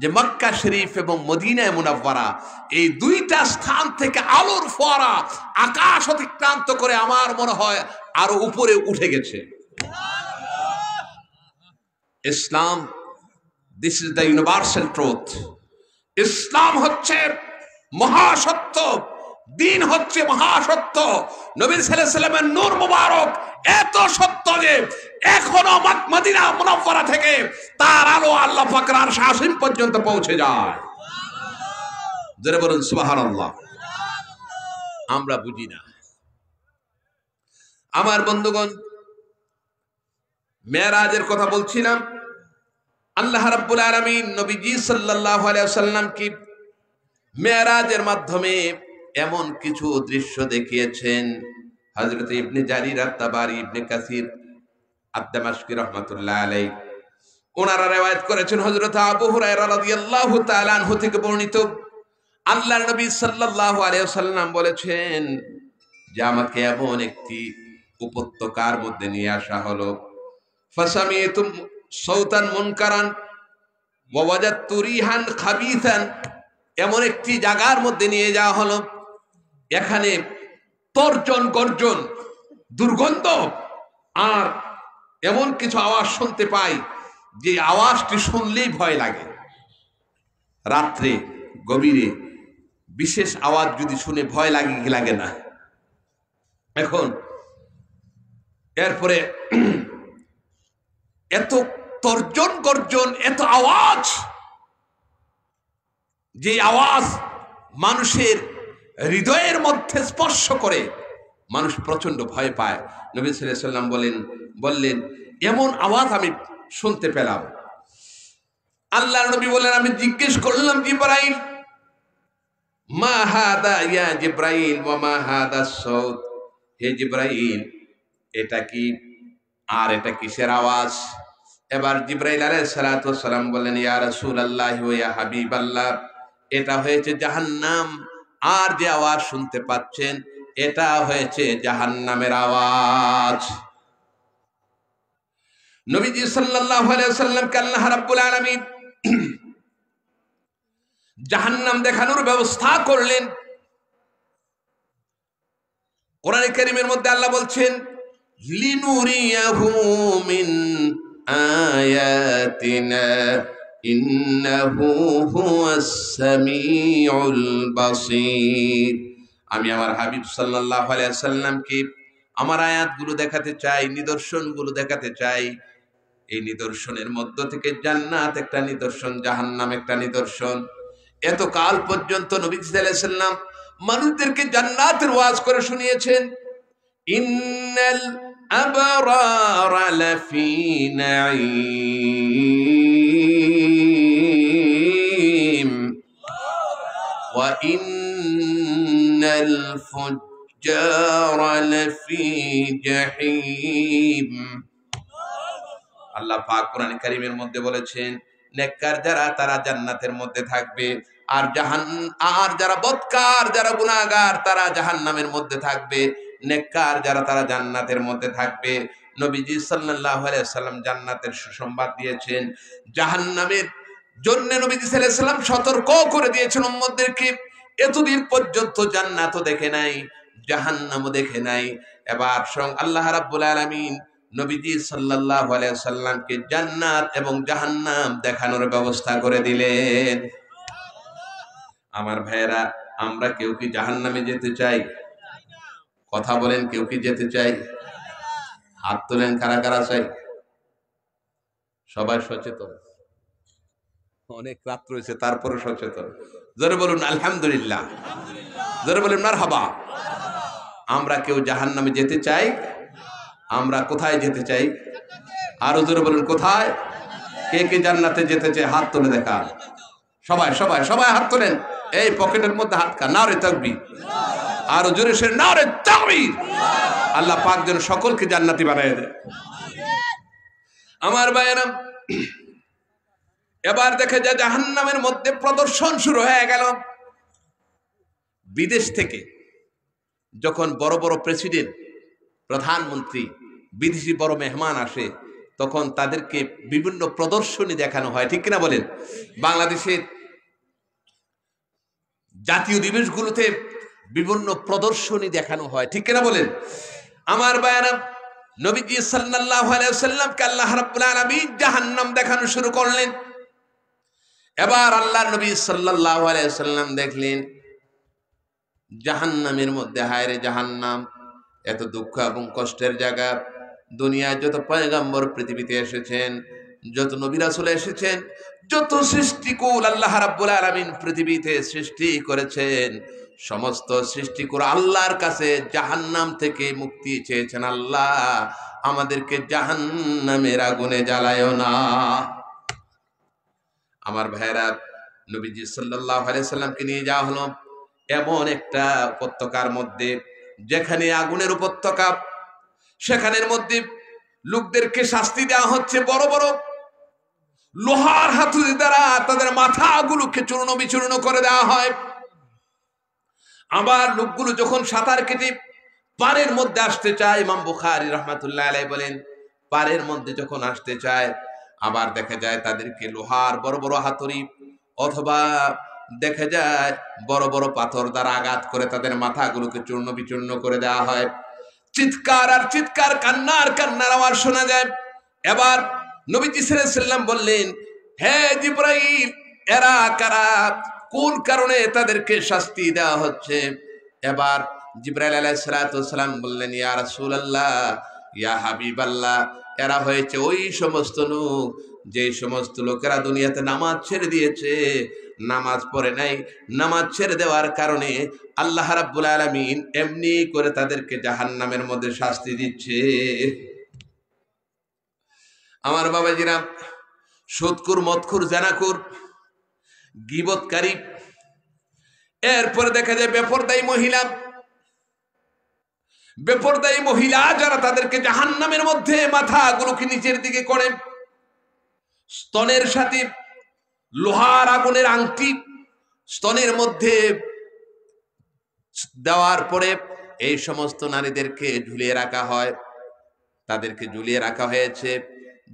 যে মক্কা শরীফ এবং মদিনায়ে মুনাওয়ারা, এই দুইটা স্থান থেকে আলোর ফোয়ারা আকাশ অতিক্রান্ত করে আমার মনে হয় আরো উপরে উঠে গেছে। Islam, this is the universal truth. ইসলাম হচ্ছে মহাসত্য, দিন হচ্ছে মহাসত্য। নবী সাল্লাল্লাহু আলাইহি ওয়াসাল্লামের নূর মুবারক এত সত্য যে এখনো মদিনা মুনাওয়ারা থেকে তার আলো আল্লাহ পাকের আরশে আজিম পর্যন্ত পৌঁছে যায়। জোরে বলুন সুবহানাল্লাহ। আমরা বুঝি না। আমার বন্ধুগণ, মেরাজের কথা বলছিলাম। আল্লাহ রাব্বুল আলামিন নবীজি সাল্লাল্লাহু আলাইহি ওয়াসাল্লাম কি মেরাজের মাধ্যমে এমন কিছু দৃশ্য দেখিয়েছেন। হযরত ইবনে জারির আত-তাবারি, ইবনে কাসির আদ-দামাশকি রাহমাতুল্লাহ আলাইহি ওনারা রওয়ায়াত করেছেন হযরত আবু হুরায়রা রাদিয়াল্লাহু তাআলা আনহু থেকে বর্ণিত, আল্লাহর নবী সাল্লাল্লাহু আলাইহি ওয়াসাল্লাম বলেছেন যে আমাকে এমন একটি উপত্যকার মধ্যে নিয়ে আসা হলো, ফাসামিতুম সাউতান মুনকারান ওয়া ওয়াজাদতু রিহান খাবিসান, এমন একটি জায়গার মধ্যে নিয়ে যাওয়া হলো, এখানে তর্জন গর্জন, দুর্গন্ধ আর এমন কিছু আওয়াজ শুনতে পাই যে আওয়াজটি শুনলেই ভয় লাগে। রাত্রে গভীরে বিশেষ আওয়াজ যদি শুনে ভয় লাগে কি লাগে না? এখন এরপরে এত তর্জন গর্জন, এত আওয়াজ, যে আওয়াজ মানুষের হৃদয়ের মধ্যে স্পর্শ করে, মানুষ প্রচন্ড ভয় পায়। নবী সাল্লাল্লাহু আলাইহি ওয়াসাল্লাম বললেন এমন আওয়াজ আমি শুনতে পেলাম। আল্লাহর নবী বলেন, আমি জিজ্ঞেস করলাম জিবরাইল, মা হাদা ইয়া জিবরাইল ওয়া মা হাদা সাউত, হে জিবরাইল এটা কি, আর এটা কিসের আওয়াজ? এবার জিবরাইল আলাইহিস সালাতু ওয়াস সালাম বললেন, ইয়া রাসূলুল্লাহ ওয়া ইয়া হাবিবাল্লাহ, এটা হয়েছে জাহান্নাম, আর যে আওয়াজ শুনতে পাচ্ছেন এটা হয়েছে জাহান্নামের আওয়াজ। নবীজি সাল্লাল্লাহু আলাইহি ওয়াসাল্লামকে আল্লাহ রাব্বুল আলামিন জাহান্নাম দেখানোর ব্যবস্থা করলেন। কোরআনে কারীমের মধ্যে আল্লাহ বলছেন, লিনুরিয়াহু মিন আয়াতিনা ইন্নাহু হুয়াস সামিউল বাসীর। আমি আমার হাবিব সাল্লাল্লাহু আলাইহি ওয়াসাল্লামকে আমার আয়াতগুলো দেখাতে চাই, নিদর্শনগুলো দেখাতে চাই। এই নিদর্শনের মধ্য থেকে জান্নাত একটা নিদর্শন, জাহান্নাম একটা নিদর্শন। এতকাল পর্যন্ত নবী সাল্লাল্লাহু আলাইহি ওয়াসাল্লাম মানুষদেরকে জান্নাতের ওয়াজ করে শুনিয়েছেন। ইন্নাল আবরারা লাফি নাঈম ওয়া ইন্নাল ফুজ্জারা লাফি জাহিম। আল্লাহ পাক কোরআন কারীমের মধ্যে বলেছেন, নেককার যারা তারা জান্নাতের মধ্যে থাকবে, আর যারা বদকার, যারা গুনাহগার তারা জাহান্নামের মধ্যে থাকবে। নেককার যারা তারা জান্নাতের মধ্যে থাকবে। নবীজি সাল্লাল্লাহু আলাইহি ওয়াসাল্লাম জান্নাতের সুসংবাদ দিয়েছেন। জাহান্নামের জন্য নবীজি সাল্লাল্লাহু আলাইহি ওয়াসাল্লাম সতর্ক করে দিয়েছেন উম্মতদেরকে। এতদিন পর্যন্ত জান্নাতও দেখে নাই, জাহান্নামও দেখে নাই। এবার স্বয়ং আল্লাহ রাব্বুল আলামিন নবীজি সাল্লাল্লাহু আলাইহি ওয়াসাল্লামকে জান্নাত এবং জাহান্নাম দেখানোর ব্যবস্থা করে দিলেন। আমার ভাইয়েরা, আমরা কেউ কি জাহান্নামে যেতে চাই? কথা বলেন, কেউ কি যেতে চাই? হাত তোলেন, কারা কারা চাই? সবাই সচেতন, অনেক রাত রয়েছে তারপরে সচেতন। জোরে বলুন আলহামদুলিল্লাহ, জোরে বলুন মারহাবা। আমরা কেউ জাহান্নামে যেতে চাই? আমরা কোথায় যেতে চাই? আরো জোরে বলুন কোথায়? কে কে জান্নাতে যেতে চায় হাত তুলে দেখা। সবাই সবাই সবাই হাত তোলেন। এই পকেটের মধ্যে হাত কা, নারে তাকবীর, আরো জোরে সে নারে তাকবীর। আল্লাহ পাক যেন সকলকে জান্নাতি বানায় দেয়। আমার ভাইয়েরা, এবার দেখে যায় জাহান্নামের মধ্যে প্রদর্শন শুরু হয়ে গেল। বিদেশ থেকে যখন বড় বড় প্রেসিডেন্ট, প্রধানমন্ত্রী, বিদেশি বড় মেহমান আসে, তখন তাদেরকে বিভিন্ন প্রদর্শনী দেখানো হয়, ঠিক কিনা বলেন? বাংলাদেশের জাতীয় দিবসগুলোতে বিভিন্ন প্রদর্শনী দেখানো হয়, ঠিক কিনা বলেন? আমার ভাইয়েরা, নবীজি সাল্লাল্লাহু আলাইহি ওয়াসাল্লামকে আল্লাহ রাব্বুল আলামিন জাহান্নাম দেখানো শুরু করলেন। এবার আল্লাহর নবী সাল্লাল্লাহু আলাইহি ওয়াসাল্লাম দেখলেন জাহান্নামের মধ্যে, হায় রে জাহান্নাম, এত দুঃখ এবং কষ্টের জায়গা। দুনিয়ায় যত পয়গম্বর পৃথিবীতে এসেছেন, যত নবী রাসূল এসেছেন, যত সৃষ্টিকুল আল্লাহ রাব্বুল আলামিন পৃথিবীতে সৃষ্টি করেছেন, সমস্ত সৃষ্টিকুল আল্লাহর কাছে জাহান্নাম থেকে মুক্তি চেয়েছেন। আল্লাহ, আমাদেরকে জাহান্নামের আগুনে জ্বালায়ও না। আমার ভাইয়েরা, নবীজি সাল্লাল্লাহু আলাইহি সাল্লামকে নিয়ে যাওয়া হলো এমন একটা উপত্যকার মধ্যে, যেখানে আগুনের উপত্যকা, সেখানের মধ্যে লোকদেরকে শাস্তি দেওয়া হচ্ছে। বড় বড় লোহার হাতুড়ি দ্বারা তাদের মাথাগুলোকে চূর্ণ বিচূর্ণ করে দেওয়া হয়। আবার লোকগুলো যখন সাঁতার কেটে পাড়ের মধ্যে আসতে চায়, ইমাম বুখারী রাহমাতুল্লাহ আলাইহি বলেন, পাড়ের মধ্যে যখন আসতে চায়, আবার দেখা যায় তাদেরকে লোহার বড় বড় হাতুড়ি অথবা দেখা যায় বড় বড় পাথর দ্বারা আঘাত করে তাদের মাথাগুলোকে চূর্ণ বিচূর্ণ করে দেওয়া হয়। চিৎকার আর চিৎকার, কান্নার আওয়াজ শোনা যায়। এবার নবীজি সাল্লাল্লাহু আলাইহি ওয়াসাল্লাম বললেন, হে জিবরাইল, এরা কারা? কোন কারণে তাদেরকে শাস্তি দেওয়া হচ্ছে। এবার জিবরাইল আলাইহিস সালাতু ওয়াস সালাম বললেন, ইয়া রাসূলুল্লাহ, ইয়া হাবিবাল্লাহ, এরা হয়েছে ওই সমস্ত লোক যে সমস্ত লোকেরা দুনিয়াতে নামাজ ছেড়ে দিয়েছে, নামাজ পড়ে নাই। নামাজ ছেড়ে দেওয়ার কারণে আল্লাহ রাব্বুল আলামিন এমনি করে তাদেরকে জাহান্নামের মধ্যে শাস্তি দিচ্ছে। আমার বাবাজিরা, সুদখোর, মদখোর, জানাখোর, গীবতকারী, এরপরে দেখা যায় বেপরদায়ী মহিলা। বেপরদায়ী মহিলা যারা, তাদেরকে জাহান্নামের মধ্যে মাথাগুলোকে নিচের দিকে করে স্তনের সাথে লোহার আগুনের আংটি স্তনের মধ্যে দেওয়ার পরে এই সমস্ত নারীদেরকে ঝুলিয়ে রাখা হয়। তাদেরকে ঝুলিয়ে রাখা হয়েছে।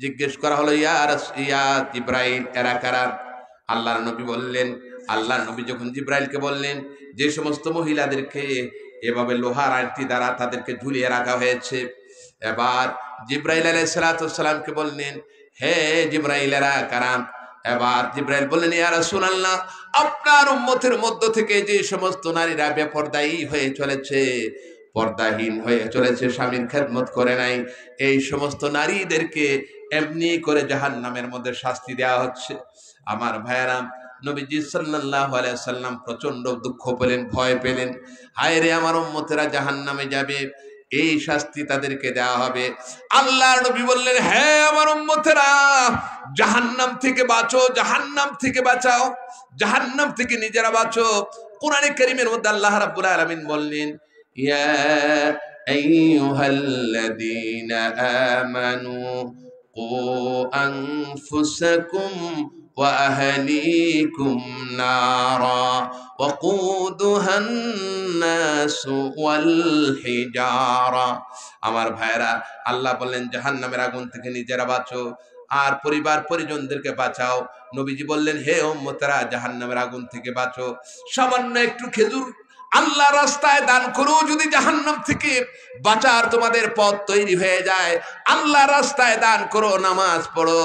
জিজ্ঞেস করা হলো, ইয়া জিব্রাইল, এরা কারা? আল্লাহর নবী বললেন, আল্লাহর নবী যখন জিব্রাইলকে বললেন যে সমস্ত মহিলাদেরকে এভাবে লোহার আংটি দ্বারা তাদেরকে ঝুলিয়ে রাখা হয়েছে, এবার জিব্রাইল আলাইহিস সালাতু ওয়াস সালামকে বললেন, হে জিব্রাইল, এরা কারা? এবার জিব্রাইল বললেন, ইয়া রাসূলুল্লাহ, আপনার উম্মতের মধ্য থেকে যে সমস্ত নারীরা বেপরদায়ী হয়ে চলেছে, পর্দাহীন হয়ে চলেছে, স্বামীর খেদমত করে নাই, এই সমস্ত নারীদেরকে এমনি করে জাহান্নামের মধ্যে শাস্তি দেওয়া হচ্ছে। আমার ভাইয়েরা, নবীজি সাল্লাল্লাহু আলাইহি সাল্লাম প্রচন্ড দুঃখ পেলেন, ভয় পেলেন। হায় রে, আমার উম্মতেরা জাহান্নামে যাবে, এই শাস্তি তাদেরকে দেওয়া হবে। আল্লাহর নবী বললেন, হ্যাঁ আমার উম্মতেরা, জাহান্নাম থেকে বাঁচো, জাহান্নাম থেকে বাঁচাও, জাহান্নাম থেকে নিজেরা বাঁচো। কোরআনে কারীমের মধ্যে আল্লাহ রাব্বুল আলামিন বললেন, ইয়া আইয়ুহাল্লাযীনা আমানু কু আনফুসাকুম ওয়া আহলিকুম নারা ওয়াকুদুহান নাসু ওয়াল হিজারা। আমার ভাইরা, আল্লাহ বললেন জাহান্নামের আগুন থেকে নিজেরা বাঁচো আর পরিবার পরিজনদেরকে বাঁচাও। নবীজি বললেন, হে উম্মতেরা, জাহান্নামের আগুন থেকে বাঁচো। সামান্য একটু খেজুর আল্লাহ রাস্তায় দান করো, যদি জাহান্নাম থেকে বাঁচার তোমাদের পথ তৈরি হয়ে যায়, আল্লাহ রাস্তায় দান করো, নামাজ পড়ো,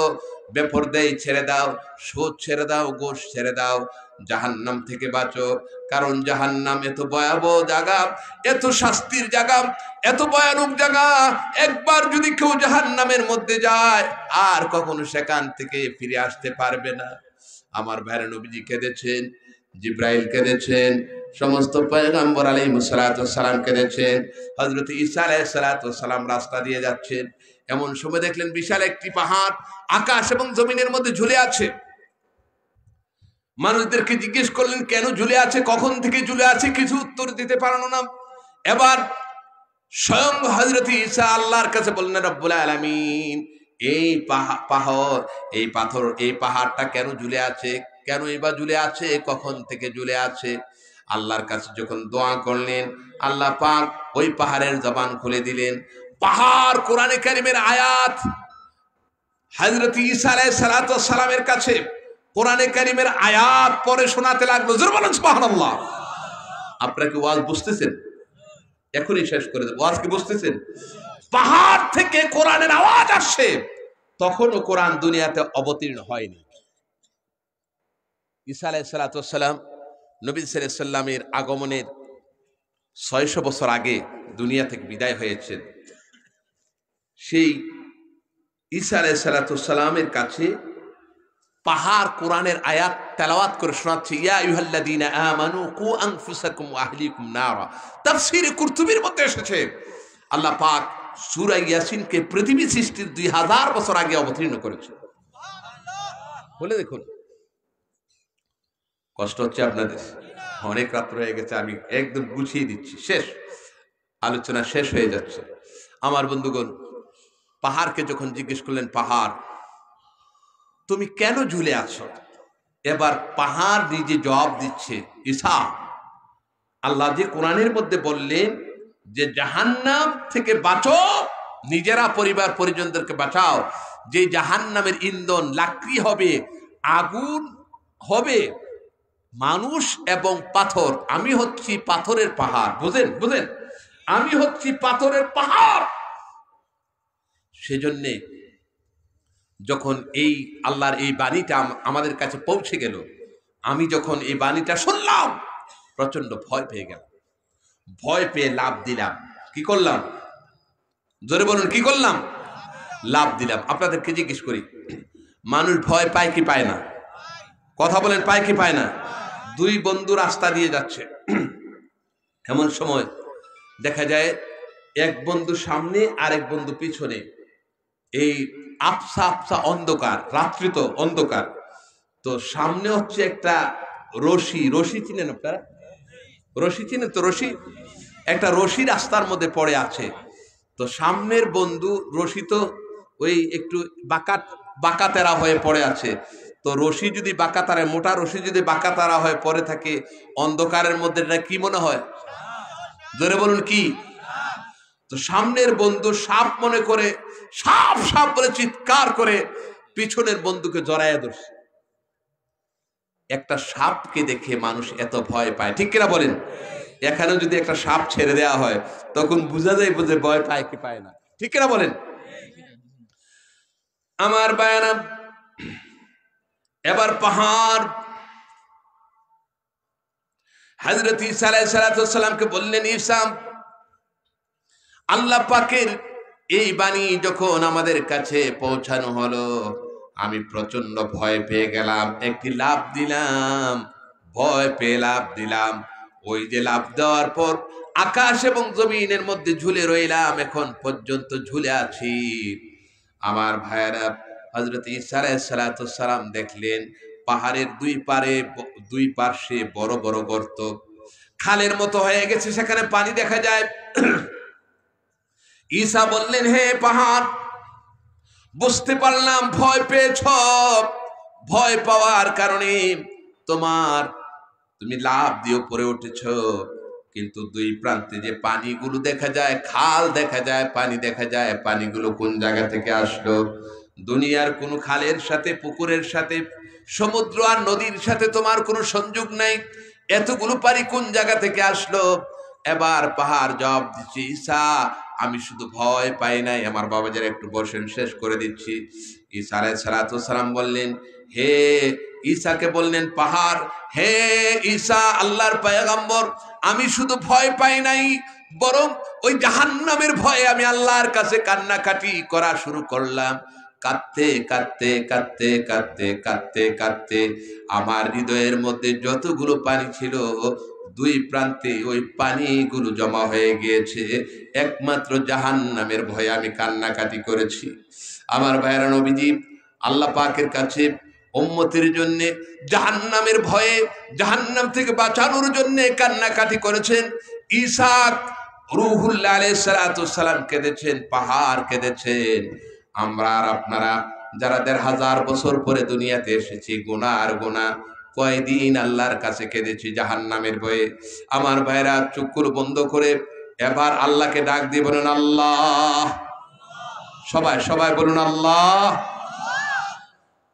বেপরদাই ছেড়ে দাও, সুদ ছেড়ে দাও, ঘুষ ছেড়ে দাও, জাহান্নাম থেকে বাঁচো। কারণ জাহান্নাম এত ভয়াবহ জায়গা, এত শাস্তির জায়গা, এত ভয়ানক জায়গা, একবার যদি কেউ জাহান্নামের মধ্যে যায় আর কখনো সেখান থেকে ফিরে আসতে পারবে না। আমার ভাইরা, নবীজি কেঁদেছেন, জিব্রাইল কেঁদেছেন, সমস্ত পয়গম্বর আলাইহিস সালাতু ওয়াস সালাম কেঁদেছেন, হযরত ঈসা আলাইহিস সালাতু ওয়াস সালাম রাস্তা দিয়ে যাচ্ছেন। এমন সময় দেখলেন বিশাল একটি পাহাড় আকাশ এবং জমিনের মধ্যে ঝুলে আছে। মানুষদেরকে জিজ্ঞেস করলেন, কেন ঝুলে আছে, কখন থেকে ঝুলে আছে, কিছু উত্তর দিতে পারলো না। এবার স্বয়ং হযরত ঈসা আল্লাহর কাছে বললেন, রব্বুল আলামিন, এই পাহাড়, এই পাথর, এই পাহাড়টা কেন ঝুলে আছে, কেন এবার ঝুলে আছে, কখন থেকে ঝুলে আছে? আল্লাহর কাছে যখন দোয়া করলেন, আল্লাহ পাক ওই পাহাড়ের জবান খুলে দিলেন। পাহাড় কোরআনে কারীমের আয়াত হযরত ঈসা আলাইহিস সালাতু ওয়াস সালামের কাছে কোরআনে কারীমের আয়াত পড়ে শোনাতে লাগলো। জোরে বলেন সুবহানাল্লাহ। আপনারা কি ওয়াজ বুঝতেছেন? এখনই শেষ করে দেব। ওয়াজ কি বুঝতেছেন? পাহাড় থেকে কোরআনের আওয়াজ আসছে, তখনও কোরআন দুনিয়াতে অবতীর্ণ হয়নি। ঈসা আলাইহিস সালাতু ওয়াস সালাম নবী সাল্লাল্লাহু আলাইহি সাল্লামের আগমনের 600 বছর আগে দুনিয়া থেকে বিদায় হয়েছেন। সেই ঈসা আলাইহিস সালাতু ওয়াস সালামের কাছে পাহাড় কোরআনের আয়াত তেলাওয়াত করে শোনাচ্ছে, ইয়া আইয়ুহাল্লাযীনা আমানু কু আনফুসাকুম ওয়া আহলিকুম নারা। তাফসীরে কুরতুবীর মধ্যে এসেছে, আল্লাহ পাক সূরা ইয়াসিনকে পৃথিবী সৃষ্টির 2000 বছর আগে অবতীর্ণ করেছে। বলে দেখুন, কষ্ট হচ্ছে আপনাদের? অনেক রাত্র হয়ে গেছে, আমি একদম গুছিয়ে দিচ্ছি, শেষ আলোচনা শেষ হয়ে যাচ্ছে। আমার বন্ধুগণ, পাহাড়কে যখন জিজ্ঞেস করলেন, পাহাড় তুমি কেন ঝুলে আছো? এবার পাহাড় নিজে জবাব দিচ্ছে, ঈসা, আল্লাহ যে কোরআনের মধ্যে বললেন যে জাহান্নাম থেকে বাঁচো, নিজেরা পরিবার পরিজনদেরকে বাঁচাও, যে জাহান্নামের ইন্ধন লাকড়ি হবে, আগুন হবে, মানুষ এবং পাথর, আমি হচ্ছি পাথরের পাহাড়। বুঝেন বুঝেন, আমি হচ্ছি পাথরের পাহাড়। সেজন্যে যখন এই আল্লাহর এই বাণীটা আমাদের কাছে পৌঁছে গেল, আমি যখন এই বাণীটা শুনলাম প্রচন্ড ভয় পেয়ে গেলাম, ভয় পেয়ে লাভ দিলাম। কি করলাম? জোরে বলুন, কি করলাম? লাভ দিলাম। আপনাদেরকে জিজ্ঞেস করি, মানুষ ভয় পায় কি পায় না? কথা বলেন, পায় কি পায় না? দুই বন্ধু রাস্তা দিয়ে যাচ্ছে, এমন সময় দেখা যায় এক বন্ধু সামনে আর এক বন্ধু পিছনে। এই আবসা আবসা অন্ধকার, রাত্রি তো অন্ধকার, তো সামনে হচ্ছে একটা রশি। রশি চিনেন আপনারা? রশি চিনেন তো? রশি, একটা রশি রাস্তার মধ্যে পড়ে আছে। তো সামনের বন্ধু রশি তো ওই একটু বাঁকা তেরা হয়ে পড়ে আছে। তো রশি যদি বাঁকা তারা, মোটা রশি যদি বাঁকা তারা হয়ে পড়ে থাকে অন্ধকারের মধ্যে, এটা কি মনে হয়? জোরে বলুন, কি? তো সামনের বন্ধু সাপ মনে করে সাপ সাপ বলে চিৎকার করে পিছনের বন্ধুকে জড়াইয়া ধরছে। একটা সাপকে দেখে মানুষ এত ভয় পায়, ঠিক কিনা বলেন? এখানে যদি একটা সাপ ছেড়ে দেওয়া হয় তখন বোঝা যায় যে ভয় পায় কি পায় না, ঠিক কিনা বলেন? আমার বায়ানা, এবার পাহাড় হযরত ঈসা আলাইহিস সালামকে বললেন, ঈসা, আল্লাহ পাকের এই বাণী যখন আমাদের কাছে পৌঁছানো হলো, আমি প্রচন্ড ভয় পেয়ে গেলাম, একটি লাফ দিলাম, ভয় পেয়ে লাফ দিলাম। ওই যে লাফ দেওয়ার পর আকাশ এবং জমিনের মধ্যে ঝুলে রইলাম, এখন পর্যন্ত ঝুলে আছি। আমার ভাইয়েরা, হযরত ঈসা আলাইহিস সালাম দেখলেন পাহাড়ের দুই পার্শ্বে বড় বড় গর্ত, খালের মতো হয়ে গেছে, সেখানে পানি দেখা যায়। ঈসা বললেন, হে পাহাড়, বুঝতে পারলাম ভয় পেয়েছ, ভয় পাওয়ার কারণে তুমি লাফ দিয়ে উপরে উঠেছ, কিন্তু দুই প্রান্তে যে পানিগুলো দেখা যায়, খাল দেখা যায়, পানি দেখা যায়, পানিগুলো কোন জায়গা থেকে আসলো? দুনিয়ার কোনো খালের সাথে, পুকুরের সাথে, সমুদ্র আর নদীর সাথে তোমার কোনো সংযোগ নাই, এতগুলো পানি কোন জায়গা থেকে আসলো? এবার পাহাড় জবাব দিচ্ছে, ঈসা, আমি শুধু ভয় পাই নাই, আমার বাবা যারা একটু বসেন, শেষ করে দিচ্ছি। ঈসা আলাইহিস সালাম বললেন, হে ঈসাকে বললেন পাহাড়, হে ঈসা, আল্লাহর পয়গম্বর, আমি শুধু ভয় পাই নাই, বরং ওই জাহান্নামের ভয়ে আমি আল্লাহর কাছে কান্নাকাটি করা শুরু করলাম। কাঁদতে কাঁদতে কাঁদতে কাঁদতে কাঁদতে কাঁদতে আমার হৃদয়ের মধ্যে যতগুলো পানি ছিল, দুই প্রান্তে ওই পানিগুলো জমা হয়ে গিয়েছে, একমাত্র জাহান্নামের ভয়ে আমি কান্নাকাটি করেছি। আমার ভাইয়েরা, নবীজি আল্লাহ পাকের কাছে উম্মতের জন্য জাহান্নামের ভয়ে, জাহান্নাম থেকে বাঁচানোর জন্য কান্নাকাটি করেছেন। ঈসা রূহুল্লাহ আলাইহিস সালাম কেঁদেছেন, পাহাড় কেঁদেছেন। আমরা আর আপনারা যারা ১৫০০ বছর পরে দুনিয়াতে এসেছি, গুনাহ কয়দিন আল্লাহর কাছে কেঁদেছি জাহান্নামের ভয়ে। আমার ভাইরা, চুকুর বন্ধ করে এবার আল্লাহকে ডাক দিয়ে বলুন, আল্লাহ। সবাই সবাই বলুন, আল্লাহ।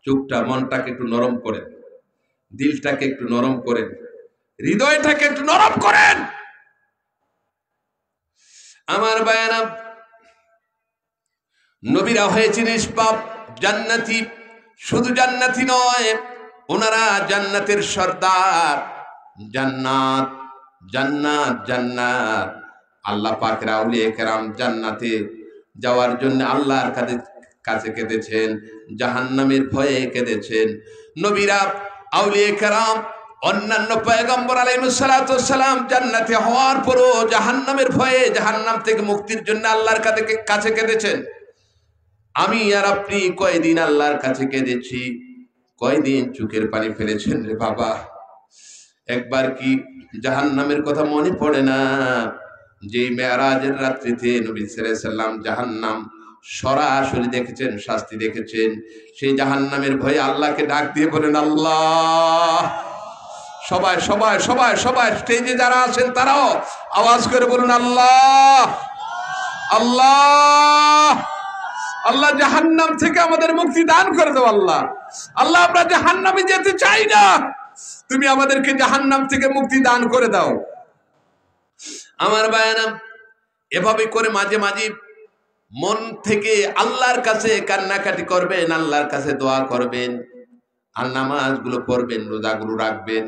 চোখটা, মনটাকে একটু নরম করেন, দিলটাকে একটু নরম করেন, হৃদয়টাকে একটু নরম করেন। আমার ভাইরা, নবীরা হয়েছে নিষ্পাপ, জান্নাতি। শুধু জান্নাতি নয়, ওনারা জান্নাতের সর্দার। জান্নাত জান্নাত জান্নাত। আল্লাহ পাকের আউলিয়া কেরাম জান্নাতে যাওয়ার জন্য আল্লাহর কাছে কেঁদেছেন, জাহান্নামের ভয়ে কেঁদেছেন। নবীরা, আউলিয়া কেরাম, অন্যান্য পয়গম্বর আলাইহিস সালাম জান্নাতে হওয়ার পরও জাহান্নামের ভয়ে, জাহান্নাম থেকে মুক্তির জন্য আল্লাহর কাছে কেঁদেছেন। আমি আর আপনি কয়দিন আল্লাহর কাছে কেঁদেছি, কয়দিন চোখের পানি ফেলেছেন রে বাবা? একবার কি জাহান্নামের কথা মনে পড়ে না? যে মেরাজের রাত্রিতে নবী সাল্লাল্লাহু আলাইহি ওয়াসাল্লাম জাহান্নাম সরাসরি দেখেছেন, শাস্তি দেখেছেন, সেই জাহান্নামের ভয়ে আল্লাহকে ডাক দিয়ে বলেন, আল্লাহ। সবাই সবাই সবাই সবাই স্টেজে যারা আছেন তারাও আওয়াজ করে বলুন, আল্লাহ আল্লাহ। আল্লাহ, জাহান্নাম থেকে আমাদের মুক্তি দান করে দাও। আল্লাহ, আল্লাহ, আমরা জাহান্নামে যেতে চাই না, তুমি আমাদেরকে জাহান্নাম থেকে মুক্তি দান করে দাও। আমার ভাইরা, এভাবে করে মাঝে মাঝে মন থেকে আল্লাহর কাছে কান্নাকাটি করবেন, আল্লাহর কাছে দোয়া করবেন। আর নামাজগুলো পড়বেন, রোজাগুলো রাখবেন।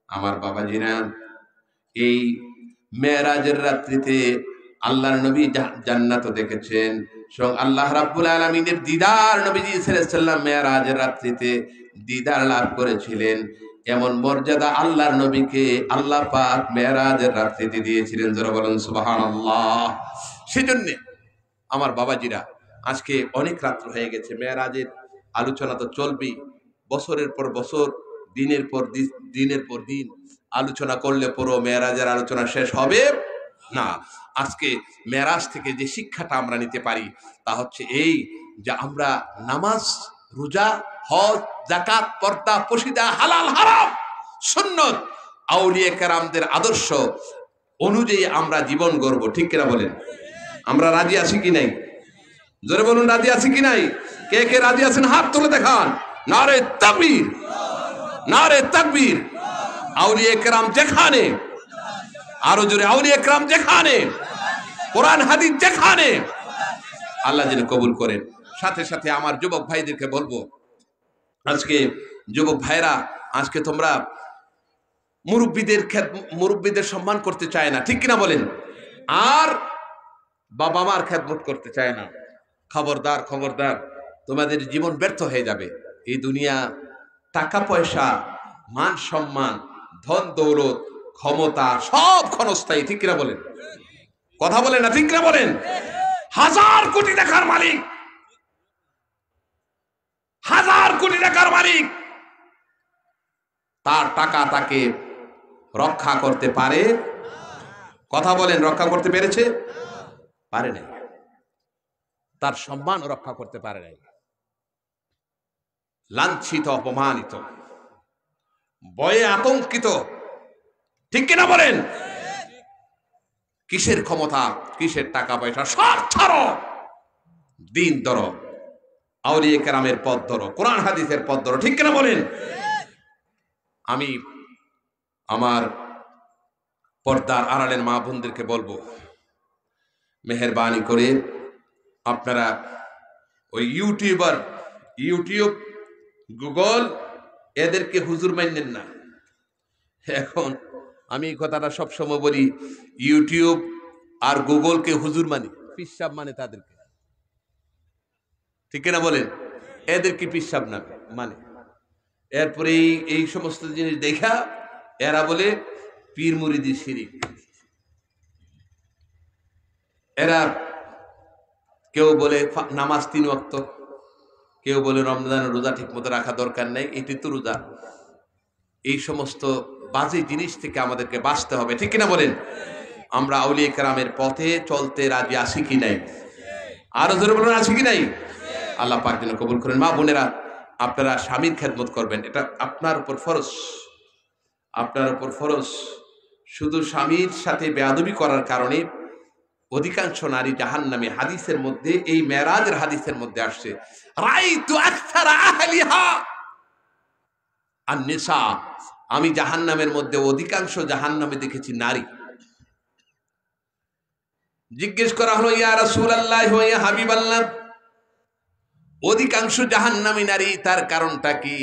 আমার বাবাজিরা, এই মেরাজের রাত্রিতে আল্লাহর নবী জান্নাত দেখেছেন, স্বয়ং আল্লাহ রাব্বুল আলামিনের দিদার নবীজি সাল্লাল্লাহু আলাইহি ওয়াসাল্লাম মেরাজের রাত্রিতে দিদার লাভ করেছিলেন। এমন মর্যাদা আল্লাহর নবীকে আল্লাহ পাক মেরাজের রাত্রিতে দিয়েছিলেন। যারা বলেন সুবহানাল্লাহ। সেজন্য আমার বাবাজিরা, আজকে অনেক রাত্র হয়ে গেছে, মেরাজের আলোচনা তো চলবেই, বছরের পর বছর, দিনের পর দিন আলোচনা করলে পুরো মেরাজের আলোচনা শেষ হবে না। আজকে মেরাজ থেকে যে শিক্ষাটা আমরা নিতে পারি তা হচ্ছে এই, যে আমরা নামাজ, রোজা, হজ, যাকাত, পর্দা, পশিদা, হালাল হারাম, সুন্নত, আউলিয়া কেরামদের আদর্শ অনুযায়ী আমরা জীবন গড়ব। ঠিক কিনা বলেন? আমরা রাজি আছি কি নাই? জোরে বলুন, রাজি আছি কি নাই? কে কে রাজি আছেন হাত তুলে দেখান। নারে তাকবীর, নারে তাকবীর। আউলিয়া কেরাম যেখানে, আরো জোরে, আউলিয়া কেরাম যেখানে, কোরআন হাদিস যেখানে, আল্লাহ যেন কবুল করেন। সাথে সাথে আমার যুবক ভাইদেরকে বলবো, আজকে যুবক ভাইরা, আজকে তোমরা মুরব্বীদের সম্মান করতে চায় না, ঠিক কিনা বলেন? আর বাবা মার খেদমত করতে চায় না। খবরদার, খবরদার, তোমাদের জীবন ব্যর্থ হয়ে যাবে। এই দুনিয়া, টাকা পয়সা, মান সম্মান, ধন দৌলত, ক্ষমতা সব ক্ষণস্থায়ী, ঠিক কিনা বলেন? কথা বলেন না, ঠিক কিনা বলেন? হাজার কোটি টাকার মালিক, হাজার কোটি টাকার মালিক, তার টাকা তাকে রক্ষা করতে পারে? কথা বলেন, রক্ষা করতে পেরেছে? পারে নাই। তার সম্মান রক্ষা করতে পারে নাই। লাঞ্ছিত, অপমানিত, ভয়ে আতঙ্কিত, ঠিক কিনা বলেন? কিসের ক্ষমতা, কিসের টাকা পয়সা, সব ছাড়ো, দিন ধরো, আউলিয়া কেরামের পথ ধরো, কোরআন হাদিসের পথ ধরো, ঠিক কিনা বলেন? আমি আমার পর্দার আড়ালের মা বোনদেরকে বলবো, মেহেরবানি করে আপনারা ওই ইউটিউব, গুগল, এদেরকে হুজুর মানেন না। এখন আমি এই কথাটা সবসময় বলি, ইউটিউব আর গুগলকে হুজুর মানে, পিসাব মানে তাদেরকে, ঠিক কিনা বলেন? এদেরকে পিসাব না মানে। এরপরে এই সমস্ত জিনিস দেখা এরা বলে পীর মুরিদি শিরিক। এরা কেউ বলে নামাজ 3 ওয়াক্ত, কেউ বলে রমজানের রোজা ঠিক মতো রাখা দরকার নেই, এটি তো রোজা। এই সমস্ত বাজে জিনিস থেকে আমাদেরকে বাঁচতে হবে, ঠিক কিনা বলেন? আমরা আউলিয়া কেরামের পথে চলতে রাজি আছি কি নাই? আরো জোরে বলুন, আছি কি নাই? আল্লাহ পাক যেন কবুল করেন। মা বোনেরা, আপনারা স্বামীর খেদমত করবেন, এটা আপনার উপর ফরজ, আপনার উপর ফরজ। শুধু স্বামীর সাথে বেয়াদবি করার কারণে অধিকাংশ নারী জাহান্নামী। হাদিসের মধ্যে, এই মেরাজের হাদিসের মধ্যে আসছে, রাইতু আকসারা আহলিহা আন-নিসা, আমি জাহান্নামের মধ্যে অধিকাংশ জাহান্নামে দেখেছি নারী। জিজ্ঞেস করা হলো, ইয়া রাসূলুল্লাহ, ইয়া হাবিবাল্লাহ, অধিকাংশ জাহান্নামী নারী, তার কারণটা কি?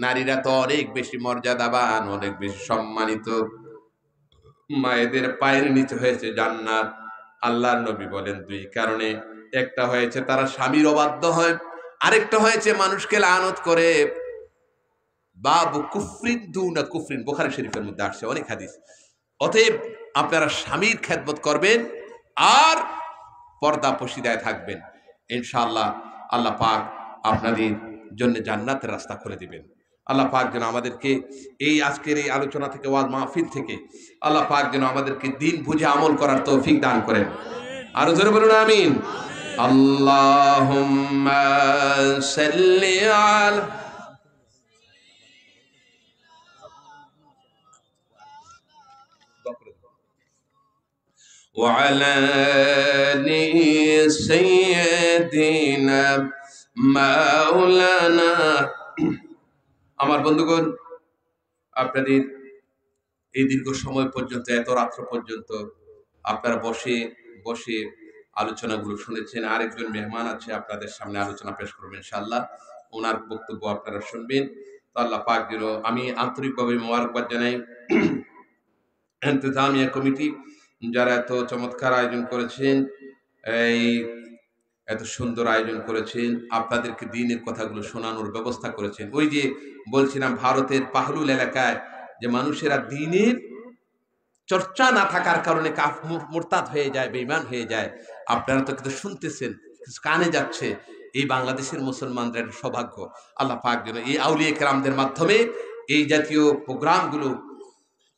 নারীরা তো অনেক বেশি মর্যাদাবান, অনেক বেশি সম্মানিত, মায়েদের পায়ের নিচে হয়েছে জান্নাত। আল্লাহর নবী বলেন 2 কারণে। একটা হয়েছে তারা স্বামীর অবাধ্য হয়, আরেকটা হয়েছে মানুষকে লানত করে। বাবু কুফরিন দুনা কুফরিন, বুখারী শরীফের মধ্যে আসছে অনেক হাদিস। অতএব আপনারা স্বামীর খেদমত করবেন আর পর্দা পশিদায় থাকবেন, ইনশাআল্লাহ আল্লাহ পাক আপনাদের জন্য জান্নাতের রাস্তা খুলে দিবেন। আল্লাহ পাক যেন আমাদেরকে এই আজকের এই আলোচনা থেকে, ওয়াজ মাহফিল থেকে, আল্লাহ পাক যেন আমাদেরকে দিন বুঝে আমল করার তৌফিক দান করেন। আরো জোরে বলুন আমিন। আল্লাহুম্মা সাল্লি আলা وعلى آل سيدنا মাওলানা। আমার বন্ধুগণ, আপনাদের এই দীর্ঘ সময় পর্যন্ত, এত রাত্র পর্যন্ত আপনারা বসে বসে আলোচনাগুলো শুনেছেন। আরেকজন মেহমান আছে, আপনাদের সামনে আলোচনা পেশ করবেন ইনশাআল্লাহ। ওনার বক্তব্য আপনারা শুনবেন। তো আল্লাহ পাক যেন, আমি আন্তরিকভাবে মোবারকবাদ জানাই ইন্তেজামিয়া কমিটি যারা এত চমৎকার আয়োজন করেছেন, এই এত সুন্দর আয়োজন করেছেন, আপনাদেরকে দিনের কথাগুলো শোনানোর ব্যবস্থা করেছেন। ওই যে বলছিলাম ভারতের পাহলুল এলাকায় যে মানুষেরা দিনের চর্চা না থাকার কারণে মুরতাদ হয়ে যায়, বেঈমান হয়ে যায়। আপনারা তো কিন্তু শুনতেছেন, কিছু কানে যাচ্ছে। এই বাংলাদেশের মুসলমানদের একটা সৌভাগ্য। আল্লাহ পাক যেন এই আউলিয়া কেরামদের মাধ্যমে এই জাতীয় প্রোগ্রামগুলো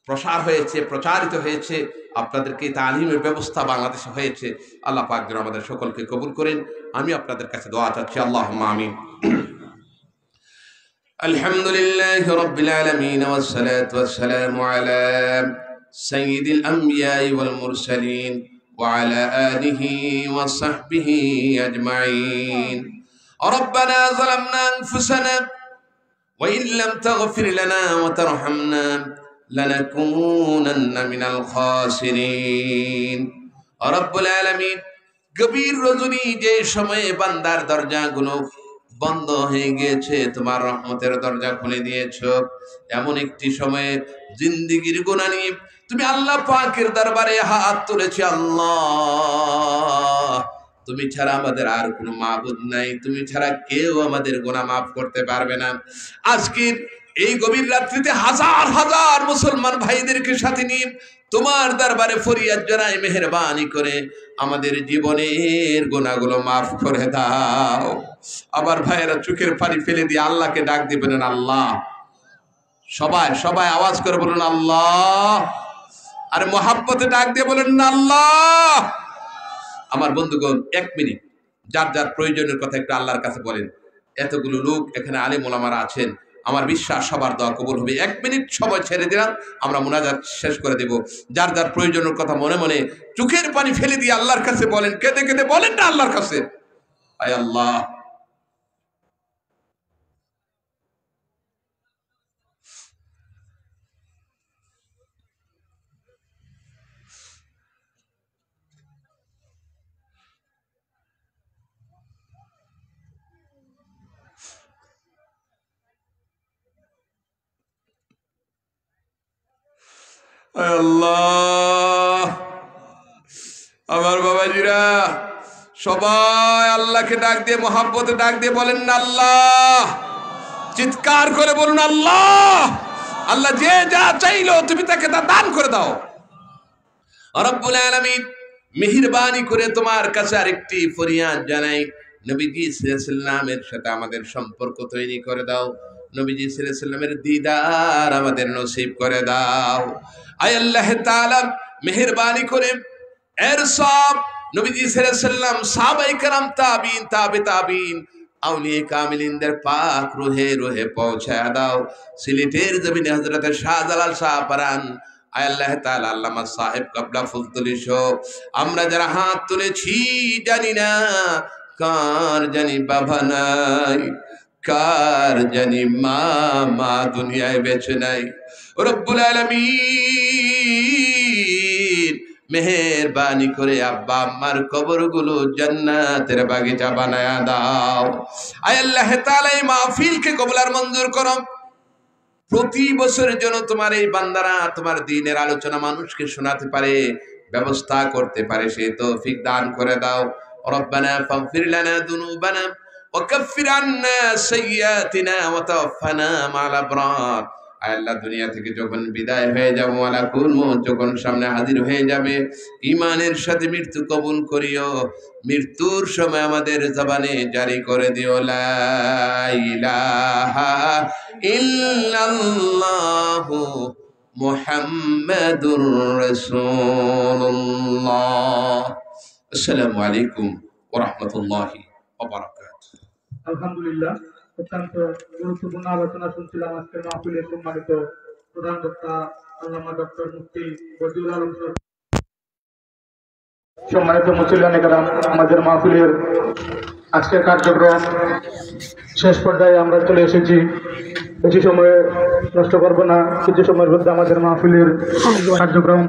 প্রসার হয়েছে, প্রচারিত হয়েছে, আপনাদেরকে তালিমের ব্যবস্থা বাংলাদেশে হয়েছে। আল্লাহ পাক যেন আমাদের সকলকে কবুল করেন। আমি আপনাদের কাছে দোয়া চাচ্ছি, আল্লাহুম্মা আমিন। আলহামদুলিল্লাহি রাব্বিল আলামিন ওয়াস সালাতু ওয়াস সালামু আলা সাইয়্যিদিল আমবিয়াই ওয়াল মুরসালিন ওয়া আলা আলিহি ওয়া সাহবিহি আজমাইন। রব্বানা যালামনা আনফুসানা ওয়া ইন লাম তাগফির লানা ওয়া তারহামনা লানাকুনান্না মিনাল খাসিরিন। রব্বুল আলামিন, গভীর রজনী যে সময়ে বান্দার দরজাগুলো বন্ধ হয়ে গিয়েছে, তোমার রহমতের দরজা খুলে দিয়েছো, এমন একটি সময়ে জিন্দেগির গুনাহ নিয়ে তুমি আল্লাহ পাকের দরবারে হাত তুলেছি। আল্লাহ, তুমি ছাড়া আমাদের আর কোনো মাবুদ নাই, তুমি ছাড়া কেউ আমাদের গুনাহ মাফ করতে পারবে না। আজকের এই গভীর রাত্রিতে হাজার হাজার মুসলমান ভাইদেরকে সাথে নিয়ে তোমার দরবারে ফরিয়াদ জানাই, মেহেরবানি করে আমাদের জীবনের গুনাহগুলো মাফ করে দাও। আবার ভাইয়েরা চোখের পানি ফেলে দিয়ে আল্লাহকে ডাক দিবেন, আল্লাহ। সবাই সবাই আওয়াজ করে বলুন আল্লাহ। আর মোহাব্বতে ডাক দিয়ে বলেন আল্লাহ। আমার বন্ধুগণ, 1 মিনিট যার যার প্রয়োজনের কথা একটু আল্লাহর কাছে বলেন। এতগুলো লোক এখানে আলেম ওলামারা আছেন, আমার বিশ্বাস সবার দোয়া কবুল হবে। 1 মিনিট সময় ছেড়ে দিলাম, আমরা মুনাজাত শেষ করে দেব। যার যার প্রয়োজনের কথা মনে মনে চোখের পানি ফেলে দিয়ে আল্লাহর কাছে বলেন, কেঁদে কেঁদে বলেন না আল্লাহর কাছে, আয় আল্লাহ। আল্লাহ, আমার বাবাজিরা সবাই আল্লাহকে ডাক দিয়ে মোহাব্বতে ডাক দিয়ে বলেন না আল্লাহ। চিৎকার করে বলুন আল্লাহ। আল্লাহ যে যা চাইলো তুমি তাকে তা দান করে দাও। রব্বুল আলামিন, মেহেরবানি করে তোমার কাছে আরেকটি ফরিয়াদ জানাই, নবীজি সাল্লাল্লাহু আলাইহি ওয়াসাল্লামের সাথে আমাদের সম্পর্ক তৈরি করে দাও। নবীজি সাল্লাল্লাহু আলাইহি ওয়াসাল্লামের দিদার আমাদের নসিব করে দাও। আয় আল্লাহ তাআলা, মেহেরবানি করে এর সব নবীজি সাল্লাল্লাহু আলাইহি ওয়াসাল্লাম, সাহাবায়ে কেরাম, তাবিঈন, তাবে তাবিঈন, আউলিয়া কামিলিনদের পাক রুহে রুহে পৌঁছায় দাও। সিলেটের জমিনে হযরত শাহজালাল শাহ পরান, আয় আল্লাহ তাআলা, আল্লামা সাহেব কাবলা ফুলতলি সহ আমরা যারা হাত তুলেছি, জানি না কার জানি বাবা নাই, কার জানি মা দুনিয়ায় বেঁচে নাই। রব্বুল আলামিন, মেহেরবানি করে আব্বা আম্মার কবরগুলো জান্নাতের বাগিচা বানায়া দাও। আয় আল্লাহ তাআলা, এই মাহফিলকে কবুল আর মঞ্জুর করো। প্রতি বছরের জন্য তোমার এই বান্দারা তোমার দ্বীনের আলোচনা মানুষকে শোনাতে পারে, ব্যবস্থা করতে পারে, সেই তৌফিক দান করে দাও। রব্বানা ফাগফির লানা যুনুবানা ওয়া কাফির আন্না সাইয়্যাতিনা ওয়া তাওফানা মা'আল আবরার। আল্লাহ, দুনিয়া থেকে যখন বিদায় হয়ে যাব, মালাকুল মউত যখন সামনে হাজির হয়ে যাবে, ঈমানের সাথে মৃত্যু কবুল করিও। মৃত্যুর সময় আমাদের জবানে জারি করে দিও, লা ইলাহা ইল্লাল্লাহু মুহাম্মাদুর রাসূলুল্লাহ। আসসালামু আলাইকুম ওয়া রাহমাতুল্লাহি ওয়া বারাকাতুহু। আলহামদুলিল্লাহ, অত্যন্ত গুরুত্বপূর্ণ আলোচনা শুনছিলাম আজকের মাহফিলের সম্মানিত প্রধান বক্তা আল্লামা ডক্টর মুফতি বদিউল আলম। সম্মানিত মুসল্লিয়ানে কেরাম, আমাদের মাহফিলের আজকের কার্যক্রম শেষ পর্যায়ে আমরা চলে এসেছি। বেশি সময় নষ্ট করবো না, কিছু সময়ের মধ্যে আমাদের মাহফিলের কার্যক্রম